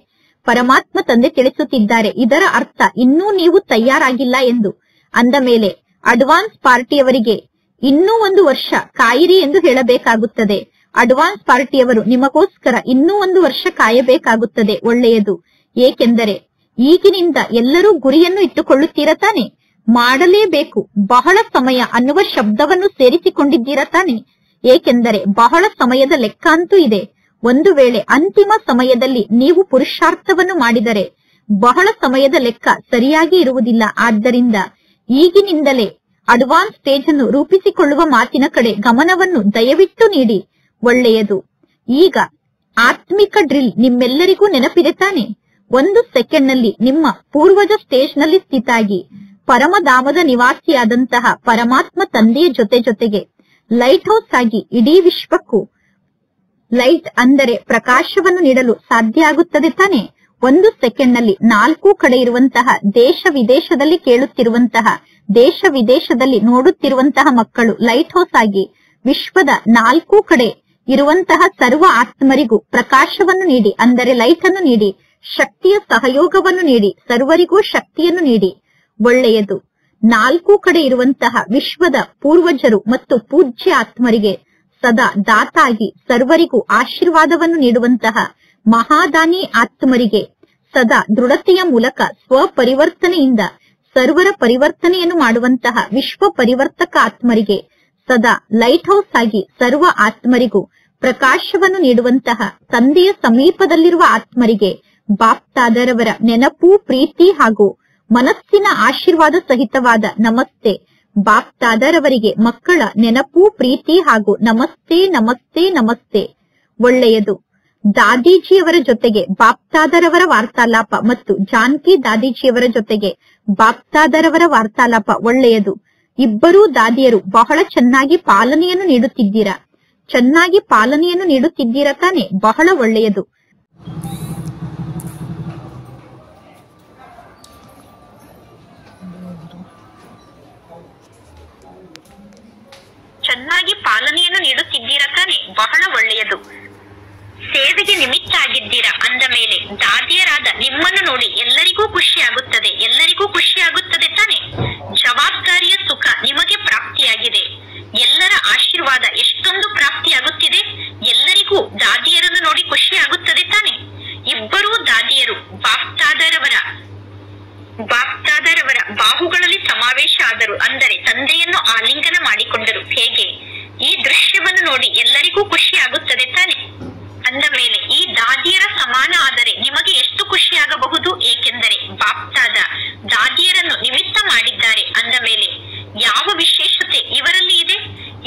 ಪರಮಾತ್ಮ ತಂದೆ ತಿಳಿಸುತ್ತಿದ್ದಾರೆ, ಇದರ ಅರ್ಥ ಇನ್ನೂ ನೀವು ತಯಾರಾಗಿಲ್ಲ ಎಂದು. ಅಂದ ಮೇಲೆ ಅಡ್ವಾನ್ಸ್ ಪಾರ್ಟಿಯವರಿಗೆ ಇನ್ನೂ 1 ವರ್ಷ ಕಾಯಿರಿ ಎಂದು ಹೇಳಬೇಕಾಗುತ್ತದೆ. ಅಡ್ವಾನ್ಸ್ ಪಾರ್ಟಿಯವರು ನಿಮಗೋಸ್ಕರ ಇನ್ನೂ 1 ವರ್ಷ ಕಾಯಬೇಕಾಗುತ್ತದೆ. ಒಳ್ಳೆಯದು. ಏಕೆಂದರೆ ಈಗಿನಿಂದ ಎಲ್ಲರೂ ಗುರಿಯನ್ನು ಇಟ್ಟುಕೊಳ್ಳುತ್ತೀರ ತಾನೆ. ಮಾಡಲೇಬೇಕು ಬಹಳ ಸಮಯ ಅನ್ನುವ ಶಬ್ದವನ್ನು ಸೇರಿಸಿಕೊಂಡಿದ್ದೀರ ತಾನೆ. ಏಕೆಂದರೆ ಬಹಳ ಸಮಯದ ಲೆಕ್ಕ ಅಂತೂ ಇದೆ. ಒಂದು ವೇಳೆ ಅಂತಿಮ ಸಮಯದಲ್ಲಿ ನೀವು ಪುರುಷಾರ್ಥವನ್ನು ಮಾಡಿದರೆ ಬಹಳ ಸಮಯದ ಲೆಕ್ಕ ಸರಿಯಾಗಿ ಇರುವುದಿಲ್ಲ. ಆದ್ದರಿಂದ ಈಗಿನಿಂದಲೇ ಅಡ್ವಾನ್ಸ್ ಸ್ಟೇಜ್ ಅನ್ನು ರೂಪಿಸಿಕೊಳ್ಳುವ ಮಾತಿನ ಕಡೆ ಗಮನವನ್ನು ದಯವಿಟ್ಟು ನೀಡಿ. ಒಳ್ಳೆಯದು. ಈಗ ಆತ್ಮಿಕ ಡ್ರಿಲ್ ನಿಮ್ಮೆಲ್ಲರಿಗೂ ನೆನಪಿದೆ ತಾನೆ. 1 ಸೆಕೆಂಡ್ ನಲ್ಲಿ ನಿಮ್ಮ ಪೂರ್ವಜ ಸ್ಟೇಜ್ ನಲ್ಲಿ ಸ್ಥಿತಾಗಿ ಪರಮಧಾಮದ ನಿವಾಸಿಯಾದಂತಹ ಪರಮಾತ್ಮ ತಂದೆಯ ಜೊತೆಗೆ ಲೈಟ್ ಹೌಸ್ ಆಗಿ ಇಡೀ ವಿಶ್ವಕ್ಕೂ ಲೈಟ್ ಅಂದರೆ ಪ್ರಕಾಶವನ್ನು ನೀಡಲು ಸಾಧ್ಯ ಆಗುತ್ತದೆ ತಾನೆ. 1 ಸೆಕೆಂಡ್ ನಲ್ಲಿ 4 ಕಡೆ ಇರುವಂತಹ ದೇಶ ವಿದೇಶದಲ್ಲಿ ಕೇಳುತ್ತಿರುವಂತಹ, ದೇಶ ವಿದೇಶದಲ್ಲಿ ನೋಡುತ್ತಿರುವಂತಹ ಮಕ್ಕಳು ಲೈಟ್ ಹೌಸ್ ಆಗಿ ವಿಶ್ವದ 4 ಕಡೆ ಇರುವಂತಹ ಸರ್ವ ಆತ್ಮರಿಗೂ ಪ್ರಕಾಶವನ್ನು ನೀಡಿ, ಅಂದರೆ ಲೈಟ್ ಅನ್ನು ನೀಡಿ, ಶಕ್ತಿಯ ಸಹಯೋಗವನ್ನು ನೀಡಿ, ಸರ್ವರಿಗೂ ಶಕ್ತಿಯನ್ನು ನೀಡಿ. ಒಳ್ಳೆಯದು. 4 ಕಡೆ ಇರುವಂತಹ ವಿಶ್ವದ ಪೂರ್ವಜರು ಮತ್ತು ಪೂಜ್ಯ ಆತ್ಮರಿಗೆ ಸದಾ ದಾತಾಗಿ ಸರ್ವರಿಗೂ ಆಶೀರ್ವಾದವನ್ನು ನೀಡುವಂತಹ ಮಹಾದಾನಿ ಆತ್ಮರಿಗೆ ಸದಾ ದೃಢತೆಯ ಮೂಲಕ ಸ್ವಪರಿವರ್ತನೆಯಿಂದ ಸರ್ವರ ಪರಿವರ್ತನೆಯನ್ನು ಮಾಡುವಂತಹ ವಿಶ್ವ ಪರಿವರ್ತಕ ಆತ್ಮರಿಗೆ ಸದಾ ಲೈಟ್ ಹೌಸ್ ಆಗಿ ಸರ್ವ ಆತ್ಮರಿಗೂ ಪ್ರಕಾಶವನ್ನು ನೀಡುವಂತಹ ತಂದೆಯ ಸಮೀಪದಲ್ಲಿರುವ ಆತ್ಮರಿಗೆ ಬಾಪ್ತಾದರವರ ನೆನಪು, ಪ್ರೀತಿ ಹಾಗೂ ಮನಸ್ಸಿನ ಆಶೀರ್ವಾದ ಸಹಿತವಾದ ನಮಸ್ತೆ. ಬಾಪ್ತಾದರವರಿಗೆ ಮಕ್ಕಳ ನೆನಪು, ಪ್ರೀತಿ ಹಾಗೂ ನಮಸ್ತೆ ನಮಸ್ತೆ ನಮಸ್ತೆ. ಒಳ್ಳೆಯದು. ದಾದೀಜಿಯವರ ಜೊತೆಗೆ ಬಾಪ್ತಾದರವರ ವಾರ್ತಾಲಾಪ ಮತ್ತು ಜಾನ್ಕಿ ದಾದೀಜಿಯವರ ಜೊತೆಗೆ ಬಾಪ್ತಾದರವರ ವಾರ್ತಾಲಾಪ. ಒಳ್ಳೆಯದು. ಇಬ್ಬರೂ ದಾದಿಯರು ಬಹಳ ಚೆನ್ನಾಗಿ ಪಾಲನೆಯನ್ನು ನೀಡುತ್ತಿದ್ದೀರಾ. ಚೆನ್ನಾಗಿ ಪಾಲನೆಯನ್ನು ನೀಡುತ್ತಿದ್ದೀರಾ ತಾನೆ. ಬಹಳ ಒಳ್ಳೆಯದು. ಚೆನ್ನಾಗಿ ಪಾಲನೆಯನ್ನು ನೀಡುತ್ತಿದ್ದೀರಾ ತಾನೆ. ಬಹಳ ಒಳ್ಳೆಯದು. ಸೇವೆಗೆ ನಿಮಿತ್ತ ಆಗಿದ್ದೀರಾ ಅಂದ ಮೇಲೆ ದಾದಿಯರಾದ ನಿಮ್ಮನ್ನು ನೋಡಿ ಎಲ್ಲರಿಗೂ ಖುಷಿ ಆಗುತ್ತದೆ. ಎಲ್ಲರಿಗೂ ಖುಷಿ ಆಗುತ್ತದೆ ತಾನೆ. ಜವಾಬ್ದಾರಿಯ ಸುಖ ನಿಮಗೆ ಪ್ರಾಪ್ತಿಯಾಗಿದೆ. ಎಲ್ಲರ ಆಶೀರ್ವಾದ ಎಷ್ಟೊಂದು ಪ್ರಾಪ್ತಿಯಾಗುತ್ತಿದೆ. ಎಲ್ಲರಿಗೂ ದಾದಿಯರನ್ನು ನೋಡಿ ಖುಷಿ ಆಗುತ್ತದೆ ತಾನೆ. ಇಬ್ಬರೂ ದಾದಿಯರು ಬಾಪ್ತಾದರವರ ಬಾಹುಗಳಲ್ಲಿ ಸಮಾವೇಶ ಆದರು, ಅಂದರೆ ತಂದೆಯನ್ನು ಆಲಿಂಗನ ಮಾಡಿಕೊಂಡರು. ಹೇಗೆ ಈ ದೃಶ್ಯವನ್ನು ನೋಡಿ ಎಲ್ಲರಿಗೂ ಖುಷಿ ಆಗುತ್ತದೆ ತಾನೆ. ಅಂದ ಮೇಲೆ ಈ ದಾದಿಯರ ಸಮಾನ ಆದರೆ ನಿಮಗೆ ಎಷ್ಟು ಖುಷಿ ಆಗಬಹುದು. ಏಕೆಂದರೆ ಬಾಪ್ತಾದ ದಾದಿಯರನ್ನು ನಿಮಿತ್ತ ಮಾಡಿದ್ದಾರೆ. ಅಂದ ಮೇಲೆ ಯಾವ ವಿಶೇಷತೆ ಇವರಲ್ಲಿ ಇದೆ?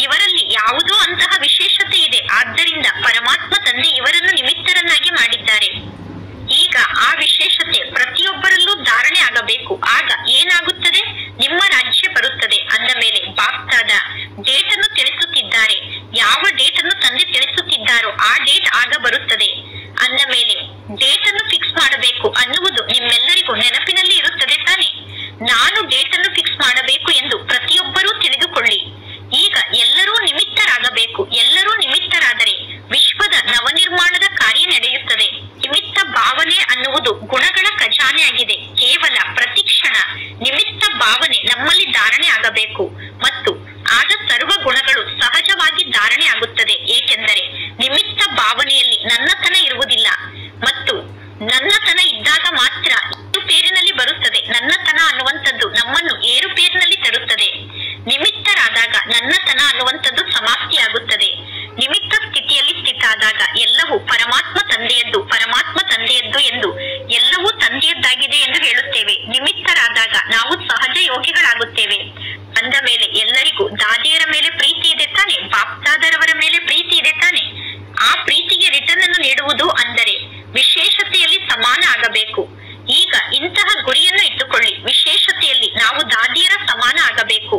ಇವರಲ್ಲಿ ಯಾವುದೋ ಅಂತಹ ವಿಶೇಷತೆ ಇದೆ. ಆದ್ದರಿಂದ ಪರಮಾತ್ಮ ತಂದೆ ಇವರನ್ನು ನಿಮಿತ್ತರನ್ನಾಗಿ ಮಾಡಿದ್ದಾರೆ. ಈಗ ಆ ವಿಶೇಷತೆ ಪ್ರತಿಯೊಬ್ಬರಲ್ಲೂ ಧಾರಣೆ ಆಗಬೇಕು. ಆಗ ಏನಾಗುತ್ತದೆ? ನಿಮ್ಮ ರಾಜ್ಯ ಬರುತ್ತದೆ. ಅಂದ ಮೇಲೆ ಬಾಪ್ತಾದ ಡೇಟ್ ಅನ್ನು ತಿಳಿಸುತ್ತಿದ್ದಾರೆ. ಯಾವ ಡೇಟ್ ಅನ್ನು ತಂದೆ ತಿಳಿಸುತ್ತಿದ್ದಾರೋ ಆ ಡೇಟ್ ಆಗ ಬರುತ್ತದೆ. ಅಂದ ಮೇಲೆ ಡೇಟ್ ಅನ್ನು ಫಿಕ್ಸ್ ಮಾಡಬೇಕು ಅನ್ನುವುದು ನಿಮ್ಮೆಲ್ಲರಿಗೂ ನೆನಪಿನಲ್ಲಿ ಇರುತ್ತದೆ ತಾನೆ. ನಾನು ಡೇಟ್ ಅನ್ನು ಫಿಕ್ಸ್ ಮಾಡಬೇಕು ಎಂದು ಪ್ರತಿಯೊಬ್ಬರೂ ತಿಳಿದುಕೊಳ್ಳಿ. ಈಗ ಎಲ್ಲರೂ ನಿಮಿತ್ತರಾಗಬೇಕು. ಎಲ್ಲರೂ ನಿಮಿತ್ತರಾದರೆ ವಿಶ್ವದ ನವನಿರ್ಮಾಣದ ಕಾರ್ಯ ನಡೆಯುತ್ತದೆ. ನಿಮಿತ್ತ ಭಾವನೆ ಅನ್ನುವುದು ಗುಣಗಳ ಖಜಾನೆ ಆಗಿದೆ. ಕೇವಲ ಪ್ರತಿಕ್ಷಣ ನಿಮಿತ್ತ ಭಾವನೆ ನಮ್ಮಲ್ಲಿ ಧಾರಣೆ ಆಗಬೇಕು ಮತ್ತು ಆಗ ಸರ್ವ ಗುಣಗಳು ಸಹಜವಾಗಿ ಧಾರಣೆ ಆಗುತ್ತದೆ. ಏಕೆಂದರೆ ನಿಮಿತ್ತ ಭಾವನೆಯಲ್ಲಿ ನನ್ನತನ ಇರುವುದಿಲ್ಲ ಮತ್ತು ನನ್ನತನ ಇದ್ದಾಗ ಮಾತ್ರ ಏರುಪೇರಿನಲ್ಲಿ ಬರುತ್ತದೆ. ನನ್ನತನ ಅನ್ನುವಂಥದ್ದು ನಮ್ಮನ್ನು ಏರುಪೇರಿನಲ್ಲಿ ತರುತ್ತದೆ. ನಿಮಿತ್ತರಾದಾಗ ನನ್ನತನ ಅನ್ನುವಂಥದ್ದು ಸಮಾಪ್ತಿಯಾಗುತ್ತದೆ. ನಿಮಿತ್ತ ಸ್ಥಿತಿಯಲ್ಲಿ ಸ್ಥಿತಾದಾಗ ಎಲ್ಲವೂ ಪರಮಾತ್ಮ ತಂದೆಯದ್ದು, ಪರಮಾತ್ಮ ತಂದೆಯದ್ದು ಎಂದು ಎಲ್ಲವೂ ತಂದೆಯದ್ದಾಗಿದೆ ಎಂದು ಹೇಳುತ್ತೇವೆ. ನಿಮಿತ್ತರಾದಾಗ ನಾವು ಸಹಜ ಯೋಗಿಗಳಾಗುತ್ತೇವೆ. ಅಂದ ಮೇಲೆ ಎಲ್ಲರಿಗೂ ದಾದಿಯರ ಮೇಲೆ ಪ್ರೀತಿ ಇದೆ ತಾನೆ. ಬಾಪ್ತಾದರವರ ಮೇಲೆ ಪ್ರೀತಿ ಇದೆ ತಾನೆ. ಆ ಪ್ರೀತಿಗೆ ರಿಟರ್ನ್ ಅನ್ನು ನೀಡುವುದು ಅಂದರೆ ವಿಶೇಷತೆಯಲ್ಲಿ ಸಮಾನ ಆಗಬೇಕು. ಈಗ ಇಂತಹ ಗುರಿಯನ್ನು ಇಟ್ಟುಕೊಳ್ಳಿ. ವಿಶೇಷತೆಯಲ್ಲಿ ನಾವು ದಾದಿಯರ ಸಮಾನ ಆಗಬೇಕು.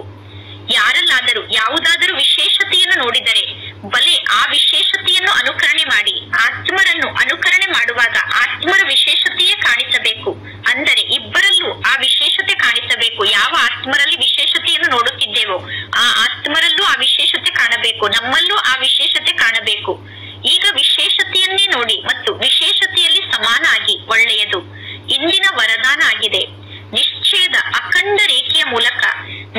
ಯಾರಲ್ಲಾದರೂ ಯಾವುದಾದರೂ ವಿಶೇಷತೆಯನ್ನು ನೋಡಿದರೆ ಬಲೆ ಆ ವಿಶೇಷತೆಯನ್ನು ಅನುಕರಣೆ ಮಾಡಿ. ಆತ್ಮರನ್ನು ಅನುಕರಣೆ ಮಾಡುವಾಗ ಆತ್ಮರ ವಿಶೇಷತೆಯೇ ಕಾಣಿಸಬೇಕು. ಅಂದರೆ ಇಬ್ಬರಲ್ಲೂ ಆ ವಿಶೇಷತೆ ಕಾಣಿಸಬೇಕು. ಯಾವ ಆತ್ಮರಲ್ಲಿ ವಿಶೇಷತೆಯನ್ನು ನೋಡುತ್ತಿದ್ದೇವೋ ಆ ಆತ್ಮರಲ್ಲೂ ಆ ವಿಶೇಷತೆ ಕಾಣಬೇಕು. ನಮ್ಮಲ್ಲೂ ಆ ವಿಶೇಷತೆ ಕಾಣಬೇಕು. ಈಗ ವಿಶೇಷತೆಯನ್ನೇ ನೋಡಿ ಮತ್ತು ವಿಶೇಷತೆಯಲ್ಲಿ ಸಮಾನ ಆಗಿ. ಒಳ್ಳೆಯದು. ಇಂದಿನ ವರದಾನ ಆಗಿದೆ. ನಿಶ್ಚಯದ ಅಖಂಡ ರೇಖೆಯ ಮೂಲಕ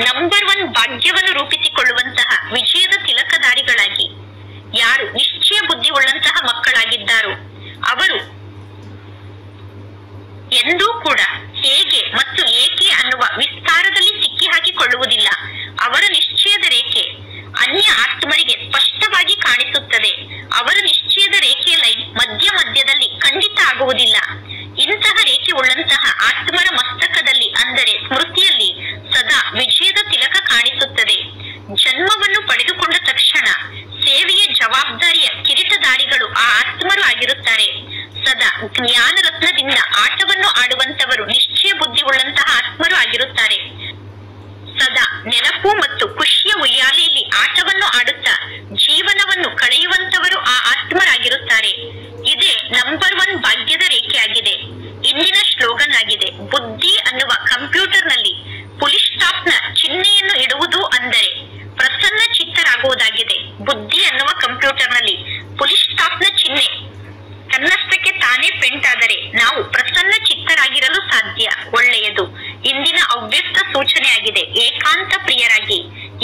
ನಂಬರ್ 1 ಭಾಗ್ಯವನ್ನು ರೂಪಿಸಿಕೊಳ್ಳುವಂತಹ ವಿಜಯದ ತಿಲಕಧಾರಿಗಳಾಗಿ ಯಾರು ನಿಶ್ಚಯ ಬುದ್ಧಿ ಉಳ್ಳಂತಹ ಮಕ್ಕಳಾಗಿದ್ದಾರೋ ಅವರು ನೆನಪು ಮತ್ತು ಖುಷಿಯ ಉಯ್ಯಾಲೆಯಲ್ಲಿ ಆಟವನ್ನು ಆಡುತ್ತಾ ಜೀವನವನ್ನು ಕಳೆಯುವಂತವರು ಆ ಆತ್ಮರಾಗಿರುತ್ತಾರೆ. ಇದೇ ನಂಬರ್ 1 ಭಾಗ್ಯದ ರೇಖೆಯಾಗಿದೆ. ಇಂದಿನ ಸ್ಲೋಗನ್ ಆಗಿದೆ, ಬುದ್ಧಿ ಅನ್ನುವ ಕಂಪ್ಯೂಟರ್ನಲ್ಲಿ ಫುಲ್ ಸ್ಟಾಪ್ನ ಚಿಹ್ನೆಯನ್ನು ಇಡುವುದು ಅಂದರೆ ಪ್ರಸನ್ನ ಚಿತ್ತರಾಗುವುದಾಗಿದೆ. ಬುದ್ಧಿ ಅನ್ನುವ ಕಂಪ್ಯೂಟರ್ನಲ್ಲಿ ಫುಲ್ ಸ್ಟಾಪ್ನ ಚಿಹ್ನೆ ತನ್ನಷ್ಟಕ್ಕೆ ತಾನೇ ಪೆಂಟ್ ಆದರೆ ನಾವು ಪ್ರಸನ್ನ ಚಿತ್ತರಾಗಿರಲು ಸಾಧ್ಯ. ಒಳ್ಳೆಯದು. ಇಂದಿನ ಅವ್ಯಕ್ತ ಸೂಚನೆಯಾಗಿದೆ, ಏಕಾಂತ ಪ್ರಿಯರಾಗಿ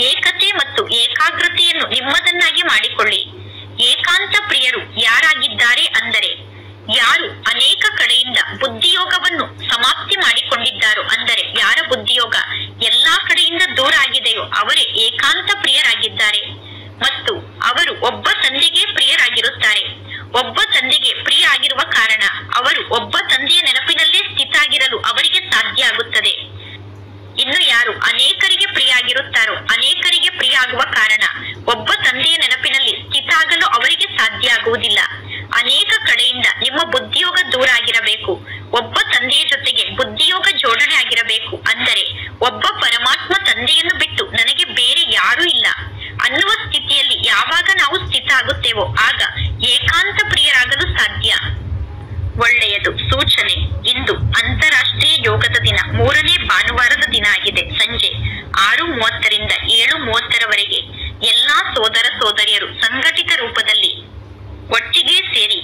ಏಕತೆ ಮತ್ತು ಏಕಾಗ್ರತೆಯನ್ನು ನಿಮ್ಮದನ್ನಾಗಿ ಮಾಡಿಕೊಳ್ಳಿ. ಏಕಾಂತ ಪ್ರಿಯರು ಯಾರಾಗಿದ್ದಾರೆ ಅಂದರೆ ಯಾರು ಅನೇಕ ಕಡೆಯಿಂದ ಬುದ್ಧಿಯೋಗವನ್ನು ಸಮಾಪ್ತಿ ಮಾಡಿಕೊಂಡಿದ್ದಾರೋ, ಅಂದರೆ ಯಾರ ಬುದ್ಧಿಯೋಗ ಎಲ್ಲಾ ಕಡೆಯಿಂದ ದೂರ ಆಗಿದೆಯೋ ಅವರೇ ಏಕಾಂತ ಪ್ರಿಯರಾಗಿದ್ದಾರೆ. ಮತ್ತು ಅವರು ಒಬ್ಬ ತಂದೆಗೆ ಪ್ರಿಯರಾಗಿರುತ್ತಾರೆ. ಒಬ್ಬ ತಂದೆಗೆ ಪ್ರಿಯ ಆಗಿರುವ ಕಾರಣ ಅವರು ಒಬ್ಬ ತಂದೆಯ ನೆನಪಿನಲ್ಲೇ ಸ್ಥಿತ ಆಗಿರಲು ಅವರಿಗೆ ಸಾಧ್ಯ ಆಗುತ್ತದೆ. ಇನ್ನು ಯಾರು ಅನೇಕರಿಗೆ ಪ್ರಿಯ ಆಗಿರುತ್ತಾರೋ, ಅನೇಕರಿಗೆ ಪ್ರಿಯ ಆಗುವ ಕಾರಣ ಒಬ್ಬ ತಂದೆಯ ನೆನಪಿನಲ್ಲಿ ಸ್ಥಿತ ಆಗಲು ಅವರಿಗೆ ಸಾಧ್ಯ ಆಗುವುದಿಲ್ಲ. ಅನೇಕ ಕಡೆಯಿಂದ ನಿಮ್ಮ ಬುದ್ಧಿಯೋಗ ದೂರ ಆಗಿರಬೇಕು. ಒಬ್ಬ ತಂದೆಯ ಜೊತೆಗೆ ಬುದ್ಧಿಯೋಗ ಜೋಡಣೆ ಆಗಿರಬೇಕು. ಅಂದರೆ ಒಬ್ಬ ಪರಮಾತ್ಮ ತಂದೆಯನ್ನು ಬಿಟ್ಟು ನನಗೆ ಬೇರೆ ಯಾರೂ ಇಲ್ಲ ಅನ್ನುವ ಸ್ಥಿತಿಯಲ್ಲಿ ಯಾವಾಗ ನಾವು ಸ್ಥಿತ ಆಗುತ್ತೇವೋ ಆಗ ಏಕಾಂತ ಪ್ರಿಯರಾಗಲು ಸಾಧ್ಯ. ಒಳ್ಳೆಯದು. ಸೂಚನೆ, ಇಂದು ಅಂತಾರಾಷ್ಟ್ರೀಯ ಯೋಗದ ದಿನ, 3ನೇ ಭಾನುವಾರದ ದಿನ ಆಗಿದೆ. ಸಂಜೆ 6:30ರಿಂದ 7:30ರವರೆಗೆ ಎಲ್ಲಾ ಸೋದರ ಸೋದರಿಯರು ಸಂಘಟಿತ ರೂಪದಲ್ಲಿ ಒಟ್ಟಿಗೆ ಸೇರಿ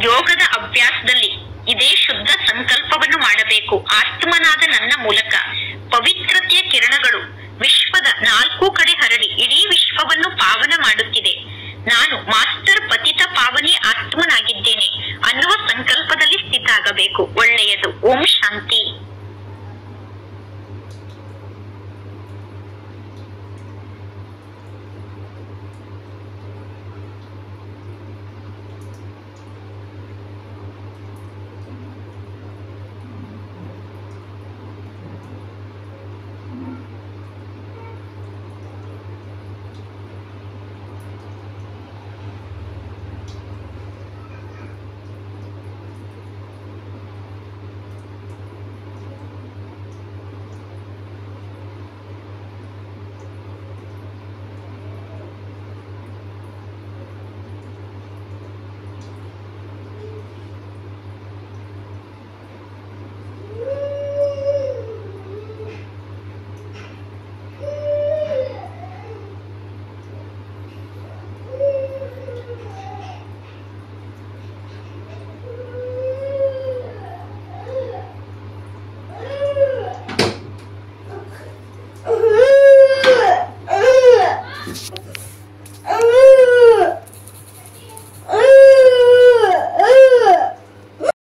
ಯೋಗದ ಅಭ್ಯಾಸದಲ್ಲಿ ಇದೇ ಶುದ್ಧ ಸಂಕಲ್ಪವನ್ನು ಮಾಡಬೇಕು. ಆತ್ಮನಾದ ನನ್ನ ಮೂಲಕ ಪವಿತ್ರತೆಯ ಕಿರಣಗಳು ವಿಶ್ವದ 4 ಕಡೆ ಹರಡಿ ಇಡೀ ವಿಶ್ವವನ್ನು ಪಾವನ ಮಾಡುತ್ತಿದೆ. ನಾನು ಮಾಸ್ಟರ್ ಪತಿತ ಪಾವನಿ ಆತ್ಮನಾಗಿದ್ದೇನೆ ಅನ್ನುವ ಸಂಕಲ್ಪದಲ್ಲಿ ಸ್ಥಿತ ಆಗಬೇಕು. ಒಳ್ಳೆಯದು. ಓಂ ಶಾಂತಿ.